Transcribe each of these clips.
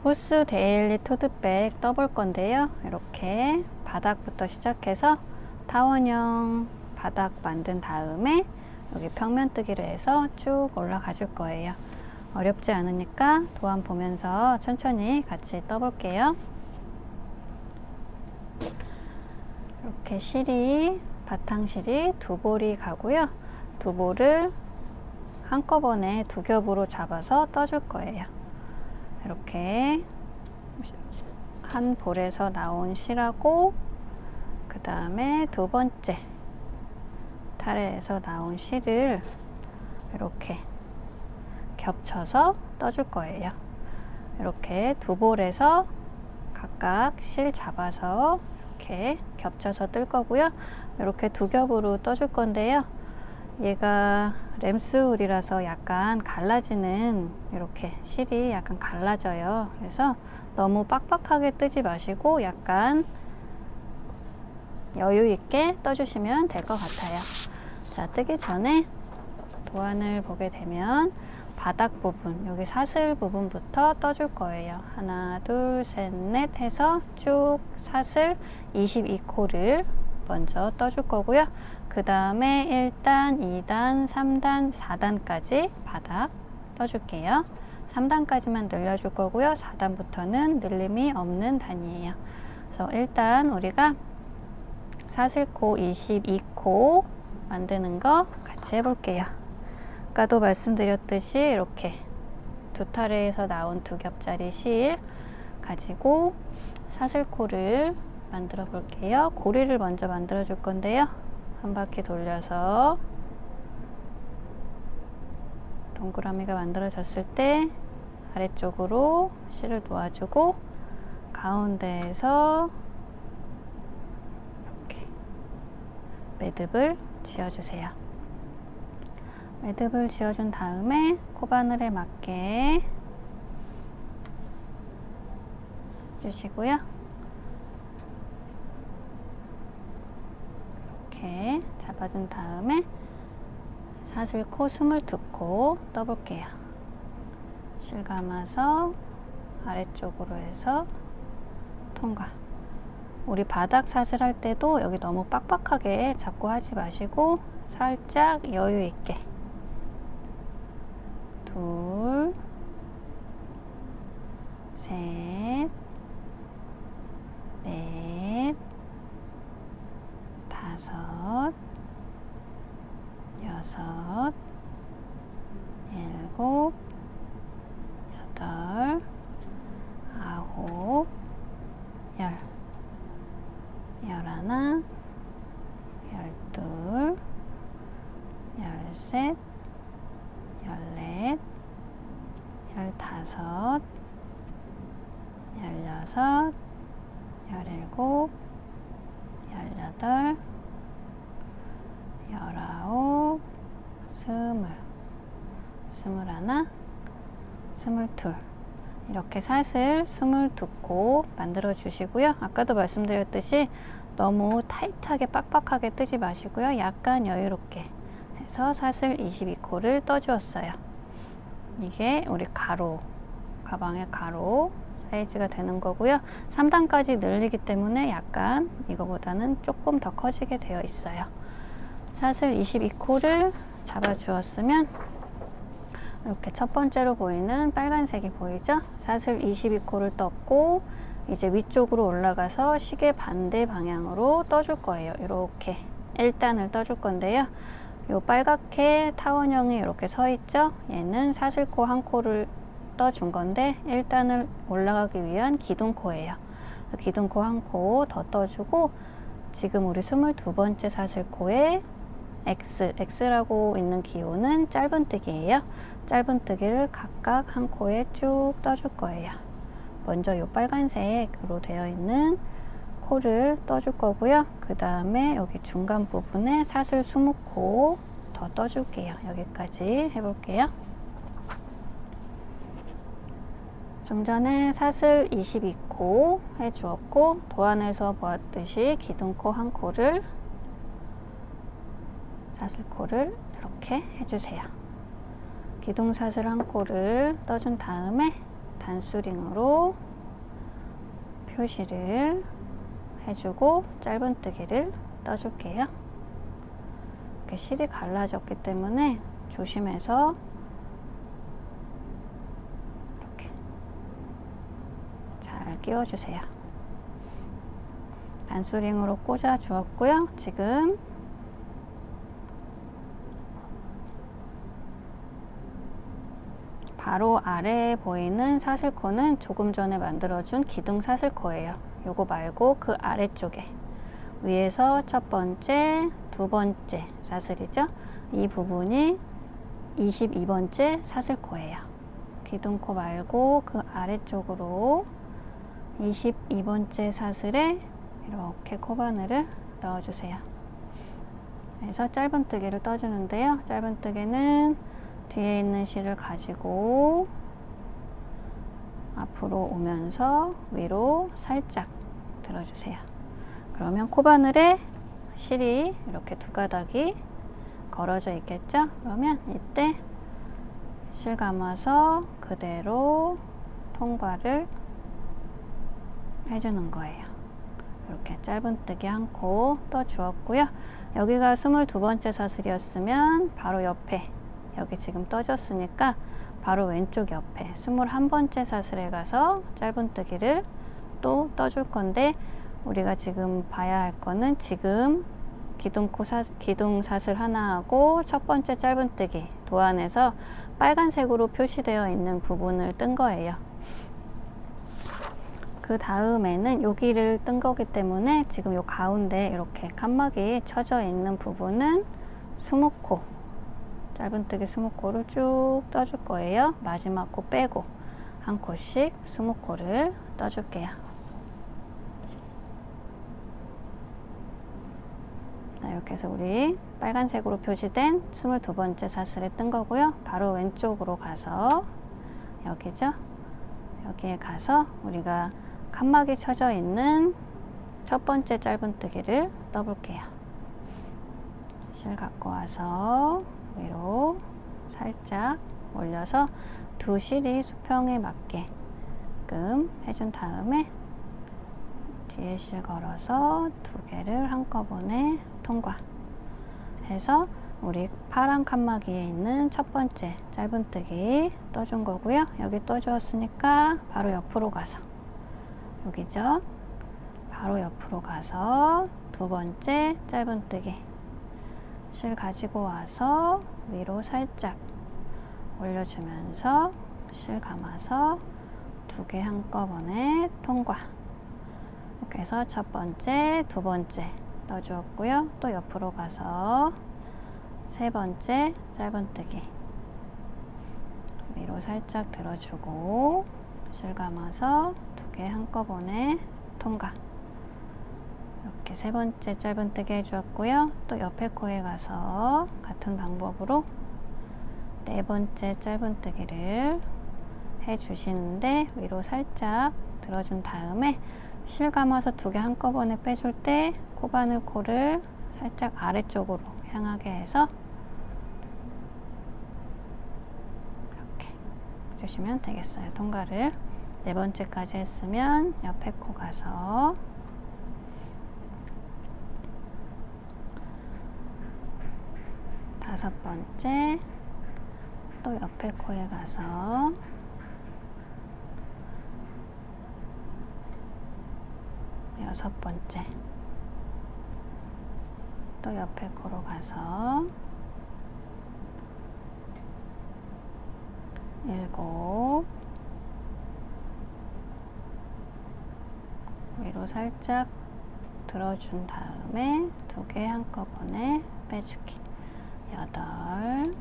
호스 데일리 토드백 떠볼 건데요. 이렇게 바닥부터 시작해서 타원형 바닥 만든 다음에 여기 평면뜨기를 해서 쭉 올라가 줄 거예요. 어렵지 않으니까 도안 보면서 천천히 같이 떠볼게요. 이렇게 실이, 바탕실이 두 볼이 가고요. 두 볼을 한꺼번에 두 겹으로 잡아서 떠줄 거예요. 이렇게 한 볼에서 나온 실하고 그 다음에 두 번째 타래에서 나온 실을 이렇게 겹쳐서 떠줄 거예요. 이렇게 두 볼에서 각각 실 잡아서 이렇게 겹쳐서 뜰 거고요. 이렇게 두 겹으로 떠줄 건데요. 얘가 램스울이라서 약간 갈라지는, 이렇게 실이 약간 갈라져요. 그래서 너무 빡빡하게 뜨지 마시고 약간 여유 있게 떠주시면 될 것 같아요. 자, 뜨기 전에 도안을 보게 되면 바닥 부분, 여기 사슬 부분부터 떠줄 거예요. 하나, 둘, 셋, 넷 해서 쭉 사슬 22코를 먼저 떠줄 거고요. 그 다음에 1단, 2단, 3단, 4단까지 바닥 떠줄게요. 3단까지만 늘려줄 거고요. 4단부터는 늘림이 없는 단이에요. 그래서 일단 우리가 사슬코 22코 만드는 거 같이 해볼게요. 아까도 말씀드렸듯이 이렇게 두 타래에서 나온 두 겹짜리 실 가지고 사슬코를 만들어 볼게요. 고리를 먼저 만들어 줄 건데요. 한 바퀴 돌려서 동그라미가 만들어졌을 때 아래쪽으로 실을 놓아주고 가운데에서 이렇게 매듭을 지어주세요. 매듭을 지어준 다음에 코바늘에 맞게 해주시고요. 이렇게 잡아준 다음에 사슬코 22코 떠볼게요. 실 감아서 아래쪽으로 해서 통과. 우리 바닥 사슬 할 때도 여기 너무 빡빡하게 잡고 하지 마시고 살짝 여유 있게 둘, 셋, 넷, 다섯, 여섯, 일곱, 여덟, 아홉, 열, 열하나, 열둘, 열셋, 열넷, 열다섯, 열여섯, 열일곱, 열여덟, 열아홉, 스물, 스물하나, 스물둘. 이렇게 사슬 22코 만들어 주시고요. 아까도 말씀드렸듯이 너무 타이트하게 빡빡하게 뜨지 마시고요. 약간 여유롭게 해서 사슬 22코를 떠 주었어요. 이게 우리 가로, 가방의 가로 사이즈가 되는 거고요. 3단까지 늘리기 때문에 약간 이거보다는 조금 더 커지게 되어 있어요. 사슬 22코를 잡아 주었으면 이렇게 첫 번째로 보이는 빨간색이 보이죠? 사슬 22코를 떴고 이제 위쪽으로 올라가서 시계 반대 방향으로 떠줄 거예요. 이렇게 1단을 떠줄 건데요. 요 빨갛게 타원형이 이렇게 서 있죠? 얘는 사슬코 한 코를 떠준 건데 1단을 올라가기 위한 기둥코예요. 기둥코 한 코 더 떠주고 지금 우리 22번째 사슬코에 X라고 있는 기호는 짧은뜨기예요. 짧은뜨기를 각각 한 코에 쭉 떠줄 거예요. 먼저 이 빨간색으로 되어 있는 코를 떠줄 거고요. 그 다음에 여기 중간 부분에 사슬 20코 더 떠줄게요. 여기까지 해볼게요. 좀 전에 사슬 22코 해주었고 도안에서 보았듯이 기둥코 한 코를 사슬코를 이렇게 해주세요. 기둥 사슬 한 코를 떠준 다음에 단수링으로 표시를 해주고 짧은뜨기를 떠줄게요. 이렇게 실이 갈라졌기 때문에 조심해서 이렇게 잘 끼워주세요. 단수링으로 꽂아 주었고요. 지금 바로 아래에 보이는 사슬코는 조금 전에 만들어준 기둥 사슬코예요. 요거 말고 그 아래쪽에 위에서 첫 번째, 두 번째 사슬이죠. 이 부분이 22번째 사슬코예요. 기둥코 말고 그 아래쪽으로 22번째 사슬에 이렇게 코바늘을 넣어주세요. 그래서 짧은뜨기를 떠주는데요. 짧은뜨기는 뒤에 있는 실을 가지고 앞으로 오면서 위로 살짝 들어주세요. 그러면 코바늘에 실이 이렇게 두 가닥이 걸어져 있겠죠? 그러면 이때 실 감아서 그대로 통과를 해주는 거예요. 이렇게 짧은뜨기 한 코 떠주었고요. 여기가 22번째 사슬이었으면 바로 옆에 여기 지금 떠졌으니까 바로 왼쪽 옆에 21번째 사슬에 가서 짧은뜨기를 또 떠줄 건데 우리가 지금 봐야 할 거는 지금 기둥 사슬 하나하고 첫 번째 짧은뜨기 도안에서 빨간색으로 표시되어 있는 부분을 뜬 거예요. 그 다음에는 여기를 뜬 거기 때문에 지금 요 가운데 이렇게 칸막이 쳐져 있는 부분은 20코, 짧은뜨기 20코를 쭉 떠줄 거예요. 마지막 코 빼고 한 코씩 20코를 떠줄게요. 자, 이렇게 해서 우리 빨간색으로 표시된 22번째 사슬에 뜬 거고요. 바로 왼쪽으로 가서 여기죠. 여기에 가서 우리가 칸막이 쳐져 있는 첫 번째 짧은뜨기를 떠볼게요. 실 갖고 와서 위로 살짝 올려서 두 실이 수평에 맞게끔 해준 다음에 뒤에 실 걸어서 두 개를 한꺼번에 통과해서 우리 파란 칸막이에 있는 첫 번째 짧은뜨기 떠준 거고요. 여기 떠주었으니까 바로 옆으로 가서 여기죠. 바로 옆으로 가서 두 번째 짧은뜨기 실 가지고 와서 위로 살짝 올려주면서 실 감아서 두 개 한꺼번에 통과. 이렇게 해서 첫 번째, 두 번째 떠주었고요. 또 옆으로 가서 세 번째 짧은뜨기 위로 살짝 들어주고 실 감아서 두 개 한꺼번에 통과. 이렇게 세 번째 짧은뜨기 해주었고요. 또 옆에 코에 가서 같은 방법으로 네 번째 짧은뜨기를 해주시는데 위로 살짝 들어준 다음에 실 감아서 두 개 한꺼번에 빼줄 때 코바늘 코를 살짝 아래쪽으로 향하게 해서 이렇게 해주시면 되겠어요. 통과를 네 번째까지 했으면 옆에 코 가서 다섯 번째 또 옆에 코에 가서 여섯 번째 또 옆에 코로 가서 일곱 위로 살짝 들어준 다음에 두 개 한꺼번에 빼주기 여덟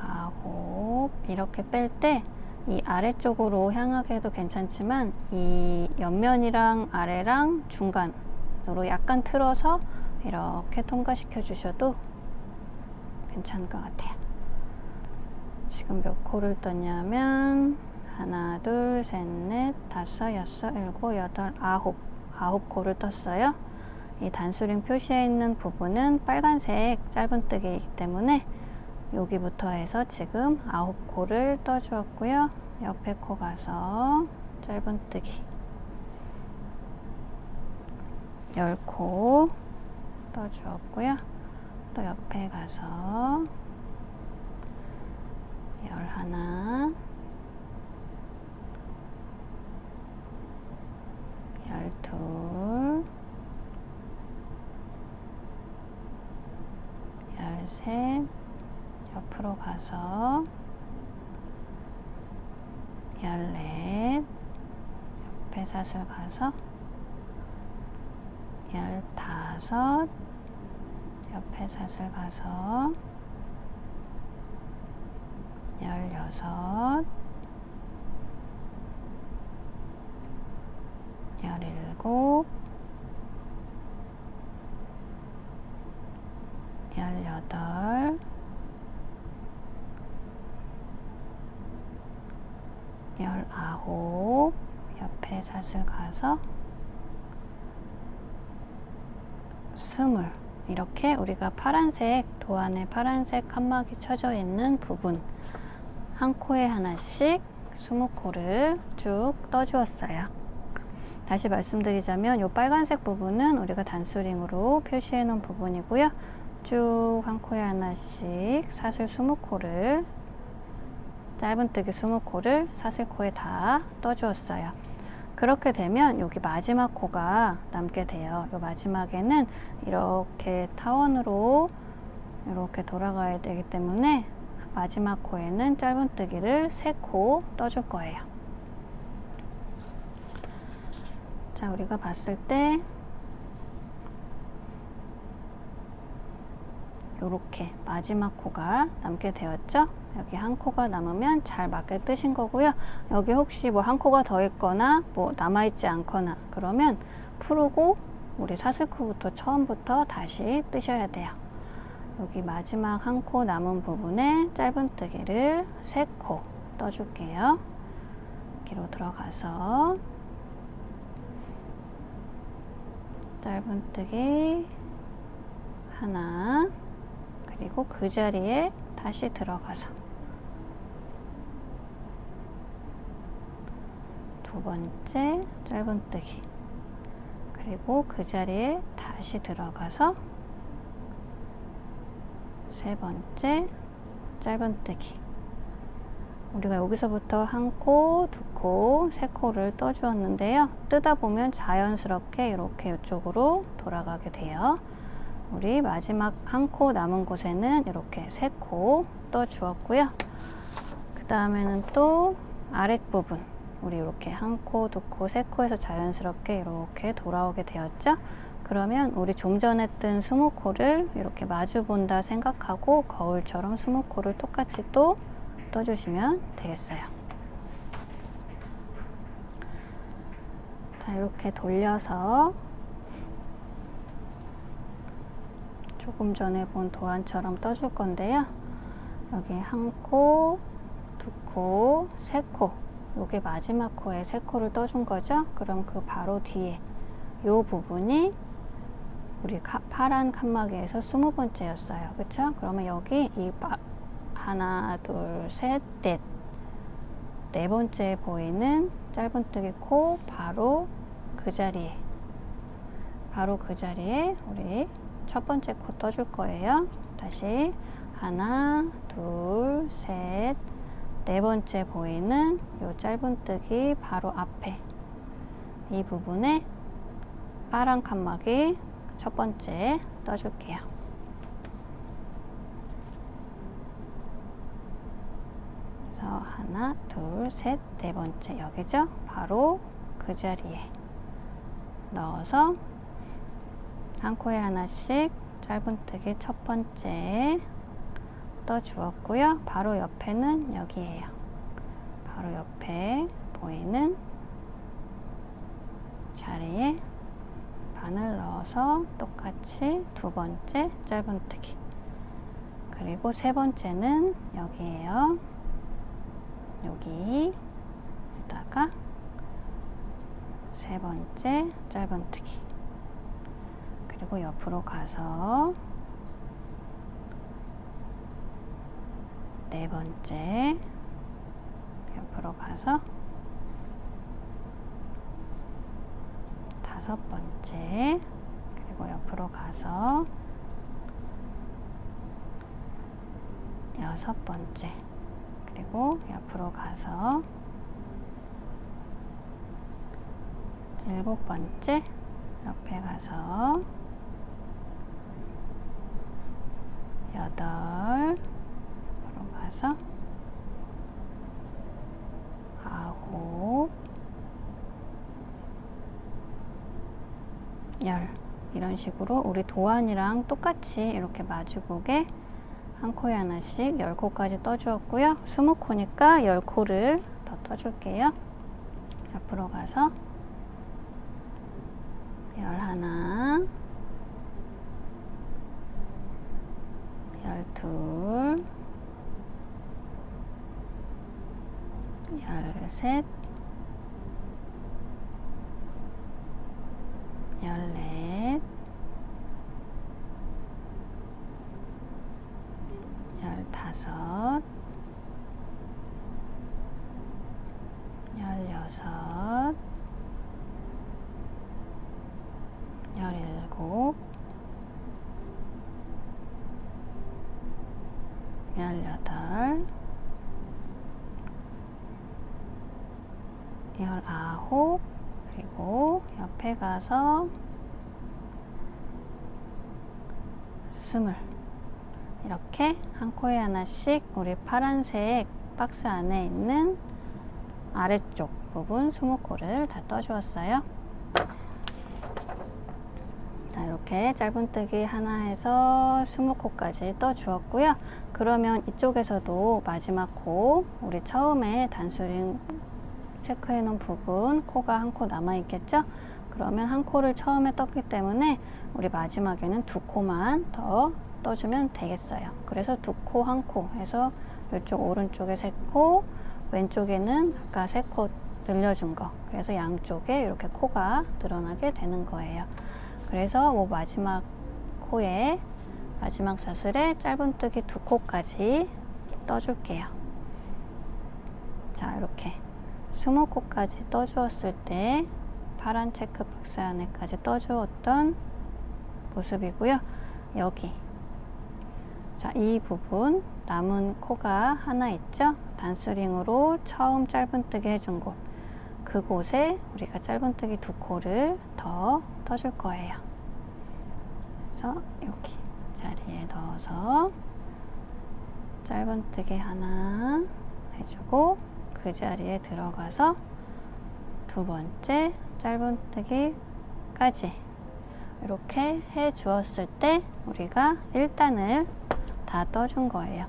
아홉 이렇게 뺄 때 이 아래쪽으로 향하게 해도 괜찮지만 이 옆면이랑 아래랑 중간으로 약간 틀어서 이렇게 통과시켜 주셔도 괜찮을 것 같아요. 지금 몇 코를 떴냐면 하나, 둘, 셋, 넷, 다섯, 여섯, 일곱, 여덟, 아홉 코를 떴어요. 이 단수링 표시에 있는 부분은 빨간색 짧은뜨기이기 때문에 여기부터 해서 지금 9코를 떠주었고요. 옆에 코 가서 짧은뜨기 10코 떠주었고요. 또 옆에 가서 11, 12, 13, 옆으로 가서 14, 옆에 사슬 가서 15, 옆에 사슬 가서 16, 17, 18, 19, 옆에 사슬 가서 20. 이렇게 우리가 파란색, 도안에 파란색 칸막이 쳐져 있는 부분 한 코에 하나씩 20코를 쭉 떠주었어요. 다시 말씀드리자면 이 빨간색 부분은 우리가 단수링으로 표시해 놓은 부분이고요. 쭉 한 코에 하나씩 사슬 20코를, 짧은뜨기 20코를 사슬코에 다 떠주었어요. 그렇게 되면 여기 마지막 코가 남게 돼요. 이 마지막에는 이렇게 타원으로 이렇게 돌아가야 되기 때문에 마지막 코에는 짧은뜨기를 3코 떠줄 거예요. 자, 우리가 봤을 때 요렇게 마지막 코가 남게 되었죠. 여기 한 코가 남으면 잘 맞게 뜨신 거고요. 여기 혹시 뭐 한 코가 더 있거나 뭐 남아있지 않거나 그러면 풀고 우리 사슬코부터 처음부터 다시 뜨셔야 돼요. 여기 마지막 한 코 남은 부분에 짧은뜨기를 3코 떠줄게요. 여기로 들어가서 짧은뜨기 하나, 그리고 그 자리에 다시 들어가서 두 번째 짧은뜨기, 그리고 그 자리에 다시 들어가서 세 번째 짧은뜨기. 우리가 여기서부터 한 코, 두 코, 세 코를 떠주었는데요. 뜨다 보면 자연스럽게 이렇게 이쪽으로 돌아가게 돼요. 우리 마지막 한 코 남은 곳에는 이렇게 3코 떠주었고요. 그 다음에는 또 아랫부분, 우리 이렇게 한 코, 두 코, 3코에서 자연스럽게 이렇게 돌아오게 되었죠. 그러면 우리 좀 전에 뜬 20코를 이렇게 마주 본다 생각하고 거울처럼 20코를 똑같이 또 떠주시면 되겠어요. 자, 이렇게 돌려서 조금 전에 본 도안처럼 떠줄 건데요. 여기 한 코, 두 코, 3코, 요게 마지막 코에 3코를 떠준 거죠. 그럼 그 바로 뒤에 요 부분이 우리 파란 칸막이에서 20번째였어요. 그쵸? 그러면 여기 이 하나, 둘, 셋, 넷, 네 번째 보이는 짧은뜨기 코 바로 그 자리에 우리 첫 번째 코 떠줄 거예요. 다시 하나, 둘, 셋, 네 번째 보이는 요 짧은뜨기 바로 앞에 이 부분에 파란 칸막이 첫 번째 떠줄게요. 그래서 하나, 둘, 셋, 네 번째 여기죠? 바로 그 자리에 넣어서 한 코에 하나씩 짧은뜨기 첫 번째 떠주었고요. 바로 옆에는 여기에요. 바로 옆에 보이는 자리에 바늘 넣어서 똑같이 두 번째 짧은뜨기, 그리고 세 번째는 여기에요. 여기에다가 세 번째 짧은뜨기, 그리고 옆으로 가서 네 번째 옆으로 가서 다섯 번째, 그리고 옆으로 가서 여섯 번째, 그리고 옆으로 가서 일곱 번째, 옆에 가서 여덟, 옆으로 가서 아홉, 열. 이런 식으로 우리 도안이랑 똑같이 이렇게 마주보게 한 코에 하나씩 10코까지 떠주었고요. 20코니까 10코를 더 떠줄게요. 옆으로 가서 11, 12, 13, 14, 15, 16, 17, 18, 19, 그리고 옆에 가서 20. 이렇게 한 코에 하나씩 우리 파란색 박스 안에 있는 아래쪽 부분 20코를 다 떠주었어요. 자, 이렇게 짧은뜨기 하나 해서 20코까지 떠주었고요. 그러면 이쪽에서도 마지막 코, 우리 처음에 단수링 체크해 놓은 부분 코가 한 코 남아 있겠죠? 그러면 한 코를 처음에 떴기 때문에 우리 마지막에는 두 코만 더 떠주면 되겠어요. 그래서 두 코, 한 코 해서 이쪽 오른쪽에 세 코, 왼쪽에는 아까 세 코 늘려준 거. 그래서 양쪽에 이렇게 코가 늘어나게 되는 거예요. 그래서 뭐 마지막 코에 마지막 사슬에 짧은뜨기 두 코까지 떠줄게요. 자, 이렇게 20코까지 떠주었을 때 파란 체크 박스 안에까지 떠주었던 모습이고요. 여기 자, 이 부분 남은 코가 하나 있죠? 단수링으로 처음 짧은뜨기 해준 곳, 그곳에 우리가 짧은뜨기 두 코를 더 떠줄 거예요. 그래서 여기 자리에 넣어서 짧은뜨기 하나 해주고 그 자리에 들어가서 두 번째 짧은뜨기까지 이렇게 해 주었을 때 우리가 1단을 다 떠준 거예요.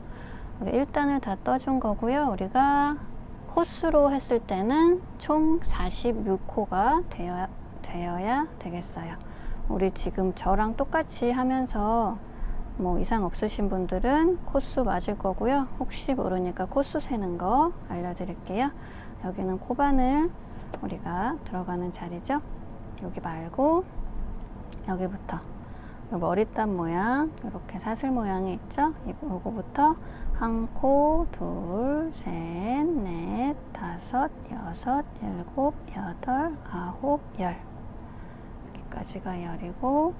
1단을 다 떠준 거고요. 우리가 코스로 했을 때는 총 46코가 되어야 되겠어요. 우리 지금 저랑 똑같이 하면서 뭐 이상 없으신 분들은 코스 맞을 거고요. 혹시 모르니까 코스 세는 거 알려드릴게요. 여기는 코바늘 우리가 들어가는 자리죠. 여기 말고 여기부터 머리땀 모양 이렇게 사슬 모양이 있죠. 이거부터 한 코, 둘, 셋, 넷, 다섯, 여섯, 일곱, 여덟, 아홉, 열. 여기까지가 열이고,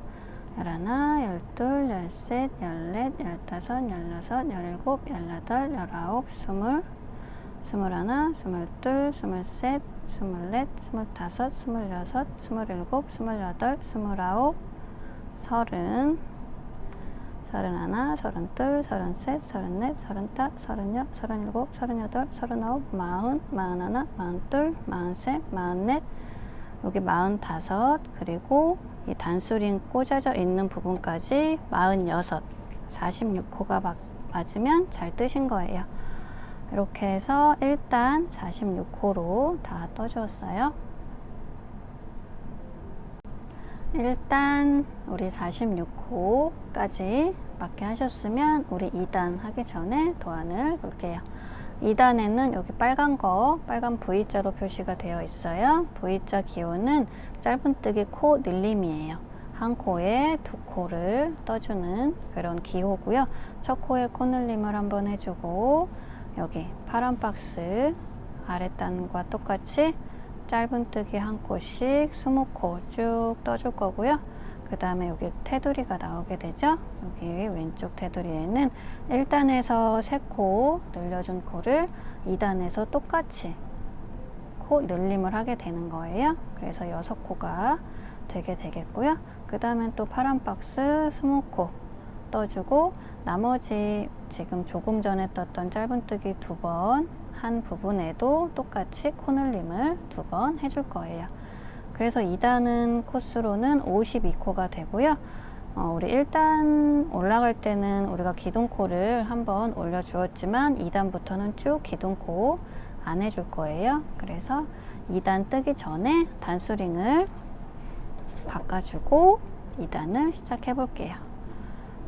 열하나, 열둘, 열셋, 열넷, 열다섯, 열여섯, 열일곱, 열여덟, 열아홉, 스물, 스물하나, 스물둘, 스물셋, 스물넷, 스물다섯, 스물여섯, 스물일곱, 스물여덟, 스물아홉, 서른, 서른하나, 서른둘, 서른셋, 서른넷, 서른다, 서른여, 서른일곱, 서른여덟, 서른아홉, 마흔, 마흔하나, 마흔둘, 마흔셋, 마흔넷, 여기 마흔다섯, 그리고 이 단수링 꽂아져 있는 부분까지 46, 46코가 맞으면 잘 뜨신 거예요. 이렇게 해서 일단 46코로 다 떠주었어요. 일단 우리 46코까지 맞게 하셨으면 우리 2단 하기 전에 도안을 볼게요. 2단에는 여기 빨간 거, 빨간 V자로 표시가 되어 있어요. V자 기호는 짧은뜨기 코 늘림이에요. 한 코에 두 코를 떠주는 그런 기호고요. 첫 코에 코늘림을 한번 해주고 여기 파란 박스 아랫단과 똑같이 짧은뜨기 한 코씩 20코 쭉 떠줄 거고요. 그 다음에 여기 테두리가 나오게 되죠. 여기 왼쪽 테두리에는 1단에서 3코 늘려준 코를 2단에서 똑같이 코 늘림을 하게 되는 거예요. 그래서 6코가 되게 되겠고요. 그 다음에 또 파란 박스 20코 떠주고 나머지 지금 조금 전에 떴던 짧은뜨기 2번 한 부분에도 똑같이 코늘림을 2번 해줄 거예요. 그래서 2단은 코스로는 52코가 되고요. 우리 1단 올라갈 때는 우리가 기둥코를 한번 올려주었지만 2단부터는 쭉 기둥코 안 해줄 거예요. 그래서 2단 뜨기 전에 단수링을 바꿔주고 2단을 시작해 볼게요.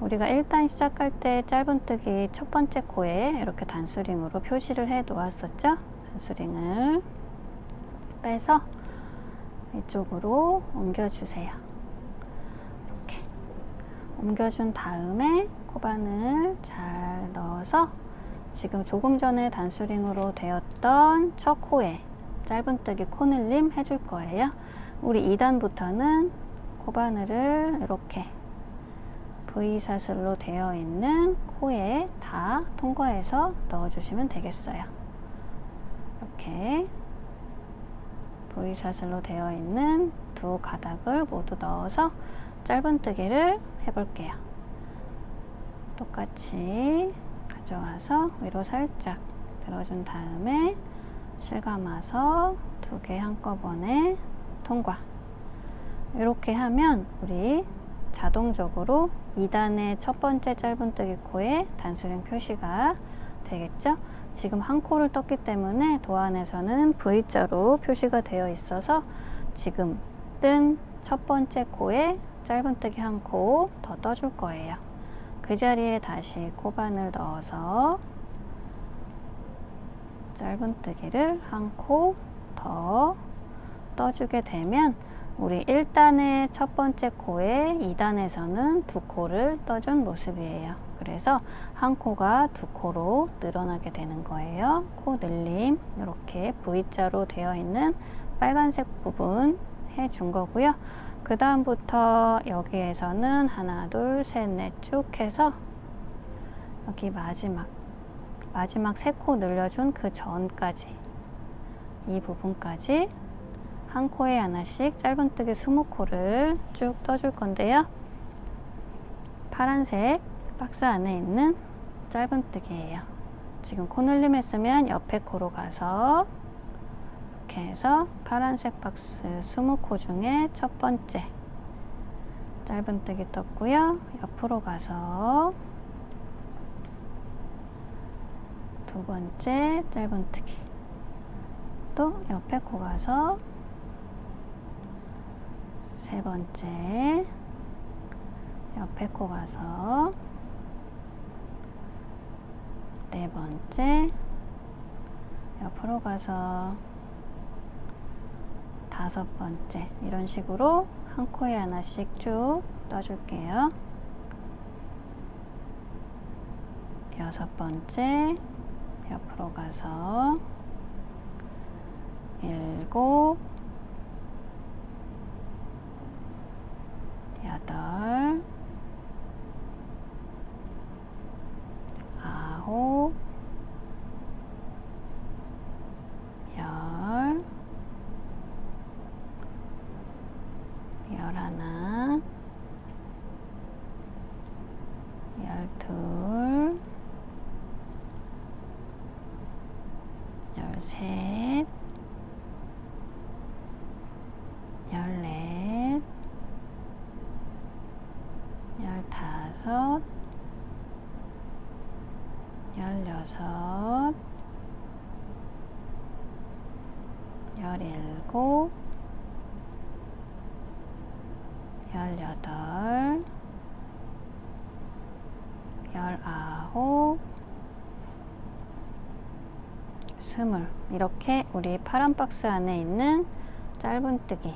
우리가 1단 시작할 때 짧은뜨기 첫 번째 코에 이렇게 단수링으로 표시를 해 놓았었죠. 단수링을 빼서 이쪽으로 옮겨주세요. 이렇게 옮겨준 다음에 코바늘 잘 넣어서 지금 조금 전에 단수링으로 되었던 첫 코에 짧은뜨기 코늘림 해줄 거예요. 우리 2단부터는 코바늘을 이렇게 V사슬로 되어 있는 코에 다 통과해서 넣어주시면 되겠어요. 이렇게 V사슬로 되어 있는 두 가닥을 모두 넣어서 짧은뜨기를 해볼게요. 똑같이 가져와서 위로 살짝 들어준 다음에 실감아서 2개 한꺼번에 통과. 이렇게 하면 우리 자동적으로 2단의 첫 번째 짧은뜨기 코에 단수링 표시가 되겠죠? 지금 한 코를 떴기 때문에 도안에서는 V자로 표시가 되어 있어서 지금 뜬 첫 번째 코에 짧은뜨기 한 코 더 떠줄 거예요. 그 자리에 다시 코바늘 넣어서 짧은뜨기를 한 코 더 떠주게 되면 우리 1단의 첫 번째 코에 2단에서는 2코를 떠준 모습이에요. 그래서 한 코가 2코로 늘어나게 되는 거예요. 코 늘림 이렇게 V자로 되어 있는 빨간색 부분 해준 거고요. 그 다음부터 여기에서는 하나, 둘, 셋, 넷 쭉 해서 여기 마지막 3코 늘려준 그 전까지 이 부분까지 한 코에 하나씩 짧은뜨기 20코를 쭉 떠줄 건데요. 파란색 박스 안에 있는 짧은뜨기예요. 지금 코늘림 했으면 옆에 코로 가서 이렇게 해서 파란색 박스 20코 중에 첫 번째 짧은뜨기 떴고요. 옆으로 가서 두 번째 짧은뜨기 또 옆에 코 가서 세 번째 옆에 코 가서 네 번째 옆으로 가서 다섯 번째 이런 식으로 한 코에 하나씩 쭉 떠줄게요. 여섯 번째 옆으로 가서 일곱 여덟 아홉 열 열하나 열둘 열셋 열넷 열다섯 열여섯 열일곱 열여덟 열아홉 스물 이렇게 우리 파란 박스 안에 있는 짧은뜨기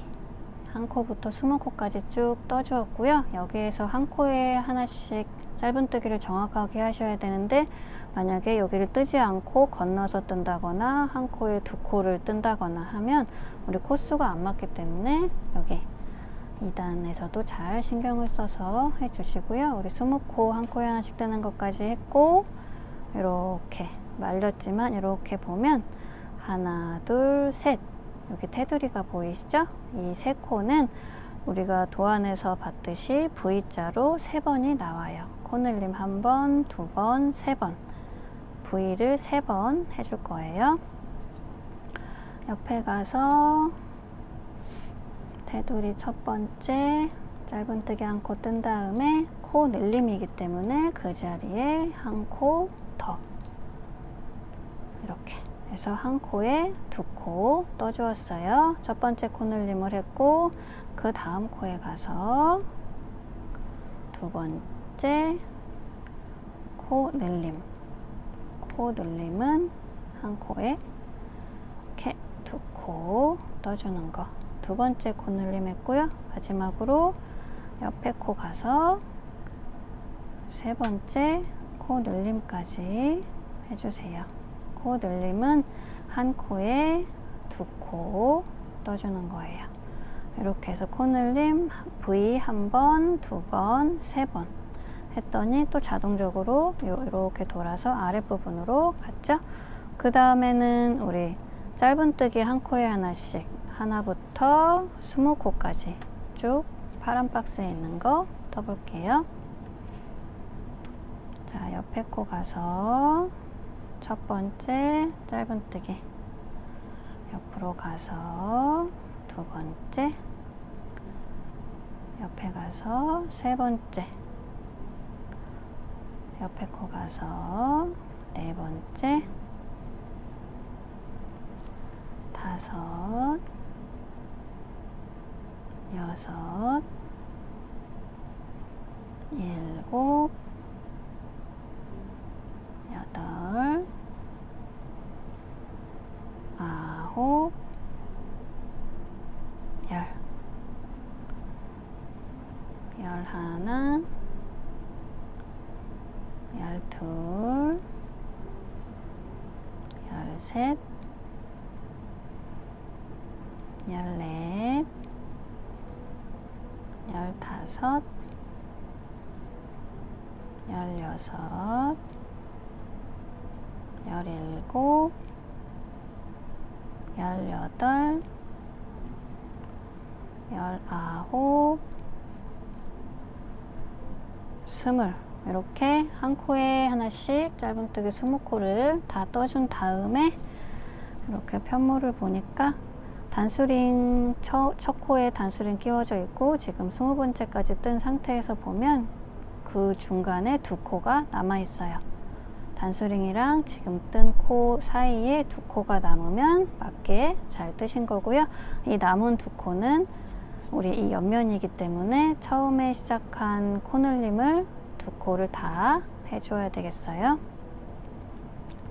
한 코부터 20코까지 쭉 떠주었고요. 여기에서 한 코에 하나씩 짧은뜨기를 정확하게 하셔야 되는데, 만약에 여기를 뜨지 않고 건너서 뜬다거나 한 코에 2코를 뜬다거나 하면 우리 코수가 안 맞기 때문에 여기 2단에서도 잘 신경을 써서 해주시고요. 우리 20코 한 코에 하나씩 뜨는 것까지 했고, 이렇게 말렸지만 이렇게 보면 하나, 둘, 셋, 여기 테두리가 보이시죠? 이 세 코는 우리가 도안에서 봤듯이 V자로 3번이 나와요. 코늘림 1번, 2번, 3번. V를 3번 해줄 거예요. 옆에 가서 테두리 첫 번째 짧은뜨기 한 코 뜬 다음에 코 늘림이기 때문에 그 자리에 한 코 더, 이렇게 해서 한 코에 2코 떠주었어요. 첫 번째 코 늘림을 했고, 그 다음 코에 가서 두 번째 코 늘림. 코 늘림은 한 코에 이렇게 2코 떠주는 거. 두 번째 코 늘림 했고요. 마지막으로 옆에 코 가서 세 번째 코 늘림까지 해주세요. 코 늘림은 한 코에 2코 떠주는 거예요. 이렇게 해서 코 늘림 V 1번, 2번, 3번 했더니 또 자동적으로 이렇게 돌아서 아랫부분으로 갔죠. 그 다음에는 우리 짧은뜨기 한 코에 하나씩, 하나부터 20코까지 쭉 파란 박스에 있는 거 떠볼게요. 자, 옆에 코 가서 첫 번째 짧은뜨기, 옆으로 가서 두 번째, 옆에 가서 세 번째, 옆에 코 가서 네 번째, 다섯, 여섯, 일곱, 여덟, 아홉, 열, 열하나, 열둘, 열셋, 열넷, 열다섯, 열여섯, 열일곱, 열여덟, 열아홉, 20. 이렇게 한 코에 하나씩 짧은뜨기 20코를 다 떠준 다음에 이렇게 편모를 보니까 단수링 첫 코에 단수링 끼워져 있고 지금 20번째까지 뜬 상태에서 보면 그 중간에 2코가 남아 있어요. 단수링이랑 지금 뜬 코 사이에 2코가 남으면 맞게 잘 뜨신 거고요. 이 남은 2코는 우리 이 옆면이기 때문에 처음에 시작한 코늘림을 2코를 다 해줘야 되겠어요.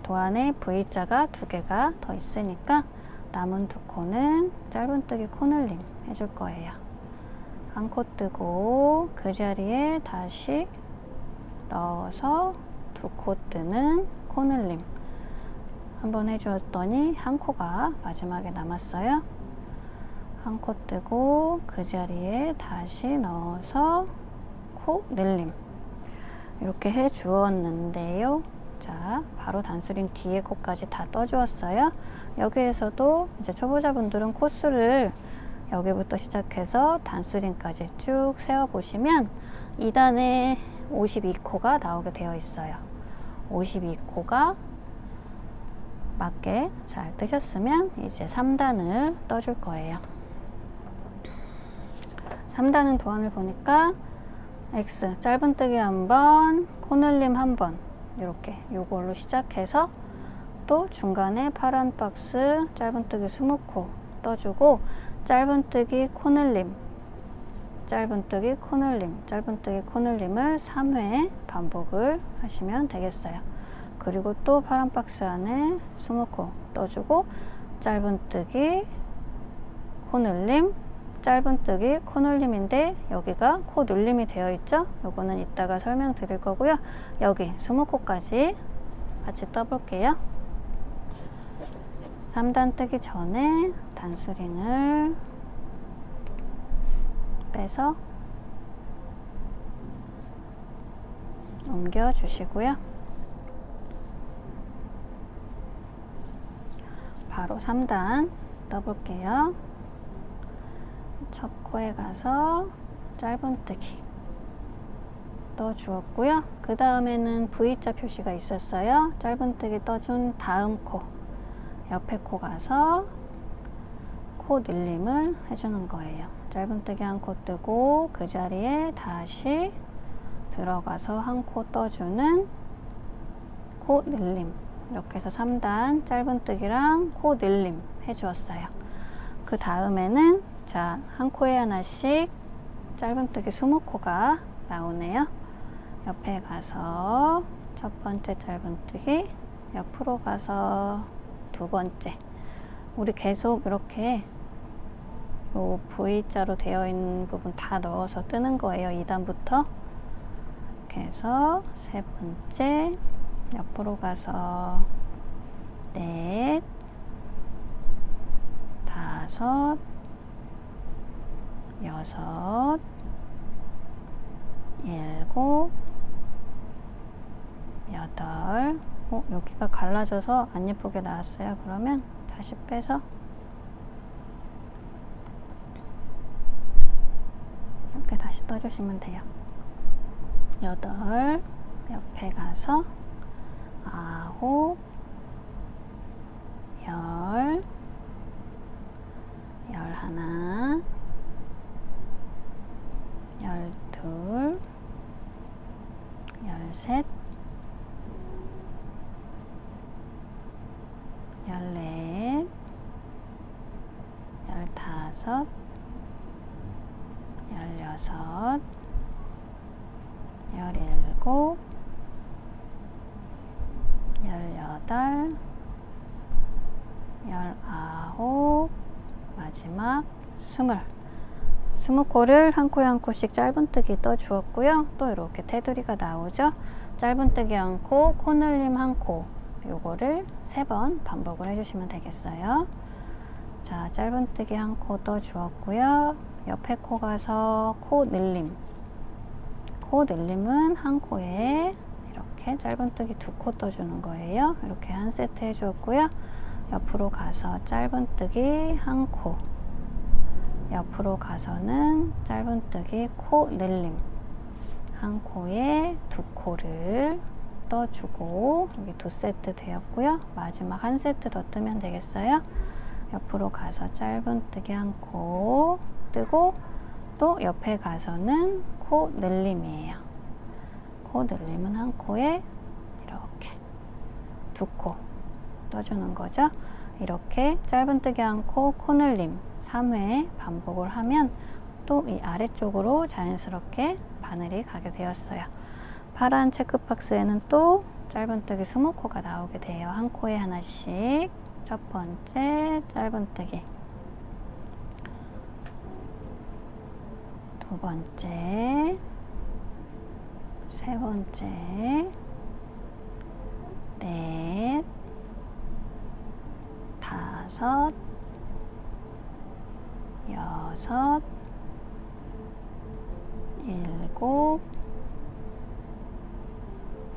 도안에 V자가 2개가 더 있으니까 남은 2코는 짧은뜨기 코늘림 해줄 거예요. 한 코 뜨고 그 자리에 다시 넣어서 2코 뜨는 코늘림 한번 해주었더니 한 코가 마지막에 남았어요. 한 코 뜨고 그 자리에 다시 넣어서 코 늘림 이렇게 해 주었는데요. 자, 바로 단수링 뒤에 코까지 다 떠주었어요. 여기에서도 이제 초보자분들은 코수를 여기부터 시작해서 단수링까지 쭉 세어보시면 2단에 52코가 나오게 되어 있어요. 52코가 맞게 잘 뜨셨으면 이제 3단을 떠줄 거예요. 3단은 도안을 보니까 X 짧은뜨기 1번, 코늘림 1번 이렇게 요걸로 시작해서 또 중간에 파란 박스 짧은뜨기 20코 떠주고 짧은뜨기 코늘림, 짧은뜨기 코늘림, 짧은뜨기 코늘림을 3회 반복을 하시면 되겠어요. 그리고 또 파란 박스 안에 20코 떠주고 짧은뜨기 코늘림, 짧은뜨기 코 늘림인데 여기가 코 늘림이 되어 있죠. 요거는 이따가 설명드릴 거고요. 여기 20코까지 같이 떠볼게요. 3단 뜨기 전에 단수링을 빼서 옮겨 주시고요. 바로 3단 떠볼게요. 첫 코에 가서 짧은뜨기 떠주었고요. 그 다음에는 V자 표시가 있었어요. 짧은뜨기 떠준 다음 코, 옆에 코 가서 코 늘림을 해주는 거예요. 짧은뜨기 한 코 뜨고 그 자리에 다시 들어가서 한 코 떠주는 코 늘림. 이렇게 해서 3단 짧은뜨기랑 코 늘림 해주었어요. 그 다음에는 자, 한 코에 하나씩 짧은뜨기 20코가 나오네요. 옆에 가서 첫 번째 짧은뜨기, 옆으로 가서 두 번째. 우리 계속 이렇게 요 V자로 되어 있는 부분 다 넣어서 뜨는 거예요. 2단부터. 이렇게 해서 세 번째, 옆으로 가서 넷, 다섯, 여섯, 일곱, 여덟. 여기가 갈라져서 안 예쁘게 나왔어요. 그러면 다시 빼서 이렇게 다시 떠주시면 돼요. 여덟, 옆에 가서 아홉, 열, 열하나, 열둘, 열셋, 열넷, 열다섯, 열여섯, 열일곱, 열여덟, 열아홉, 마지막 20코를 한 코에 한 코씩 짧은뜨기 떠주었고요. 또 이렇게 테두리가 나오죠. 짧은뜨기 한 코, 코 늘림 한 코, 요거를 3번 반복을 해주시면 되겠어요. 자, 짧은뜨기 한 코 떠주었고요. 옆에 코 가서 코 늘림. 코 늘림은 한 코에 이렇게 짧은뜨기 2코 떠주는 거예요. 이렇게 한 세트 해주었고요. 옆으로 가서 짧은뜨기 한 코, 옆으로 가서는 짧은뜨기 코 늘림, 한 코에 2코를 떠주고 여기 2세트 되었고요. 마지막 한 세트 더 뜨면 되겠어요. 옆으로 가서 짧은뜨기 한 코 뜨고 또 옆에 가서는 코 늘림이에요. 코 늘림은 한 코에 이렇게 2코 떠주는 거죠. 이렇게 짧은뜨기 한 코, 코 늘림 3회 반복을 하면 또 이 아래쪽으로 자연스럽게 바늘이 가게 되었어요. 파란 체크박스에는 또 짧은뜨기 20코가 나오게 돼요. 한 코에 하나씩. 첫 번째 짧은뜨기, 두 번째, 세 번째, 넷, 다섯, 여섯, 일곱,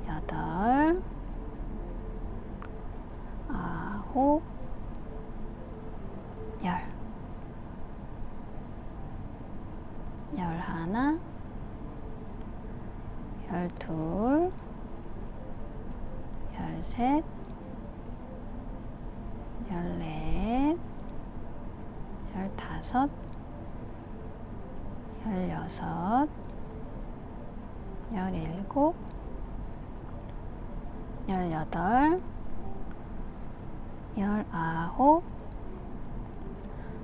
여덟, 아홉, 열, 열하나, 열둘, 열셋, 열넷, 열다섯, 열여섯, 열일곱, 열여덟, 열아홉,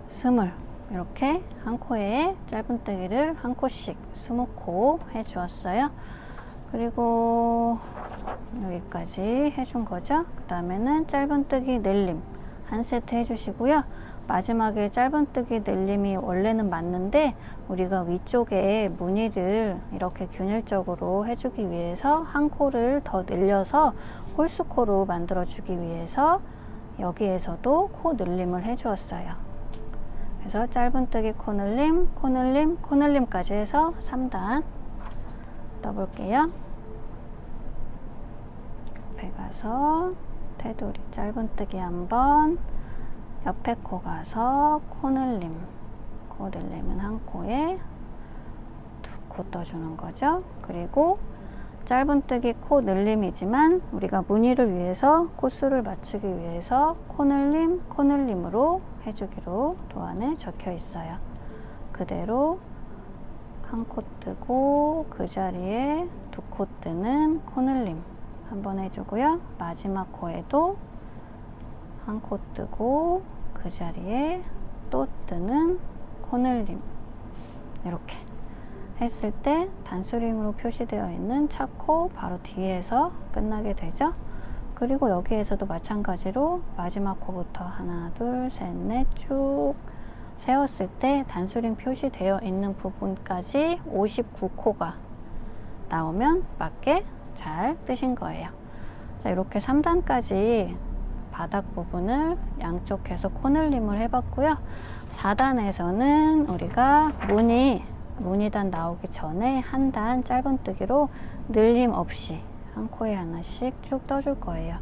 20. 이렇게 한 코에 짧은뜨기를 한 코씩 20코 해주었어요. 그리고 여기까지 해준 거죠. 그 다음에는 짧은뜨기 늘림 한 세트 해주시고요. 마지막에 짧은뜨기 늘림이 원래는 맞는데 우리가 위쪽에 무늬를 이렇게 균일적으로 해주기 위해서 한 코를 더 늘려서 홀수코로 만들어 주기 위해서 여기에서도 코 늘림을 해 주었어요. 그래서 짧은뜨기 코늘림, 코늘림, 코늘림까지 해서 3단 떠볼게요. 옆에 가서 테두리 짧은뜨기 한번, 옆에 코 가서 코늘림, 코늘림은 한 코에 2코 떠주는 거죠. 그리고 짧은뜨기 코 늘림이지만 우리가 무늬를 위해서 코수를 맞추기 위해서 코늘림, 코늘림으로 해주기로 도안에 적혀 있어요. 그대로 한 코 뜨고 그 자리에 2코 뜨는 코늘림 한번 해주고요. 마지막 코에도 한 코 뜨고 그 자리에 또 뜨는 코늘림, 이렇게 했을 때 단수링으로 표시되어 있는 차코 바로 뒤에서 끝나게 되죠. 그리고 여기에서도 마찬가지로 마지막 코부터 하나, 둘, 셋, 넷 쭉 세웠을 때 단수링 표시되어 있는 부분까지 59코가 나오면 맞게 잘 뜨신 거예요. 자, 이렇게 3단까지 바닥 부분을 양쪽에서 코늘림을 해봤고요. 4단에서는 우리가 무늬단 나오기 전에 한 단 짧은뜨기로 늘림 없이 한 코에 하나씩 쭉 떠줄 거예요.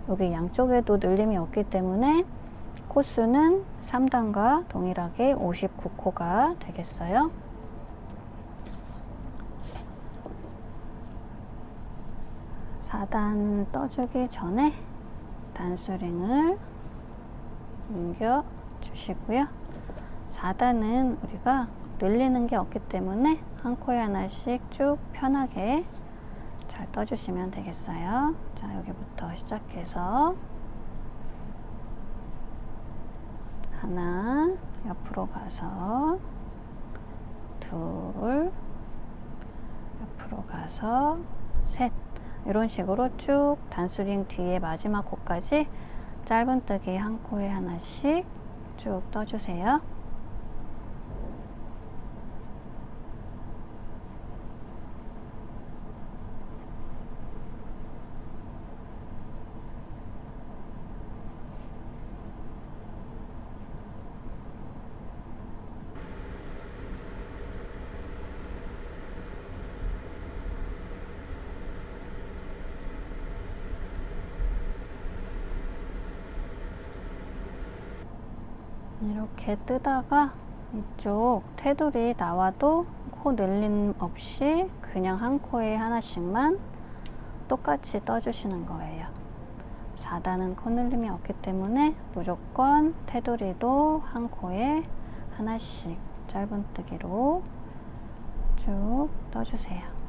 여기 양쪽에도 늘림이 없기 때문에 코수는 3단과 동일하게 59코가 되겠어요. (4단) 떠주기 전에 단수링을 옮겨 주시고요. 4단은 우리가 늘리는 게 없기 때문에 한 코에 하나씩 쭉 편하게 잘 떠주시면 되겠어요. 자, 여기부터 시작해서 하나, 옆으로 가서 둘, 옆으로 가서 셋, 이런 식으로 쭉 단수링 뒤에 마지막 코까지 짧은뜨기 한 코에 하나씩 쭉 떠주세요. 이렇게 뜨다가 이쪽 테두리 나와도 코 늘림 없이 그냥 한 코에 하나씩만 똑같이 떠주시는 거예요. 4단은 코 늘림이 없기 때문에 무조건 테두리도 한 코에 하나씩 짧은뜨기로 쭉 떠주세요.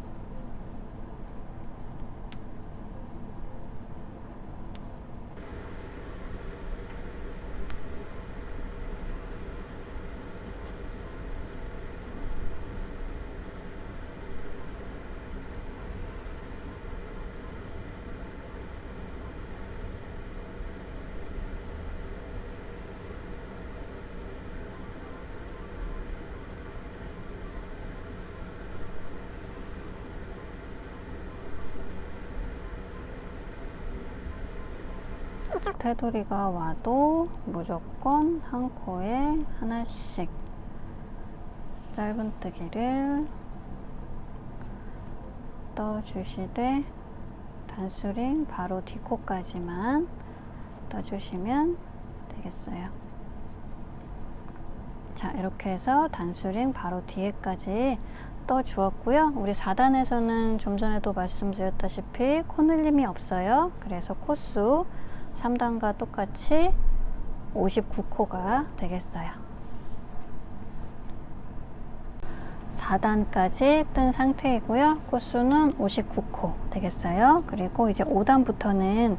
테두리가 와도 무조건 한 코에 하나씩 짧은뜨기를 떠주시되 단수링 바로 뒷코까지만 떠주시면 되겠어요. 자, 이렇게 해서 단수링 바로 뒤에까지 떠주었고요. 우리 4단에서는 좀 전에도 말씀드렸다시피 코늘림이 없어요. 그래서 코수 3단과 똑같이 59코가 되겠어요. 4단까지 뜬 상태이고요. 코수는 59코 되겠어요. 그리고 이제 5단부터는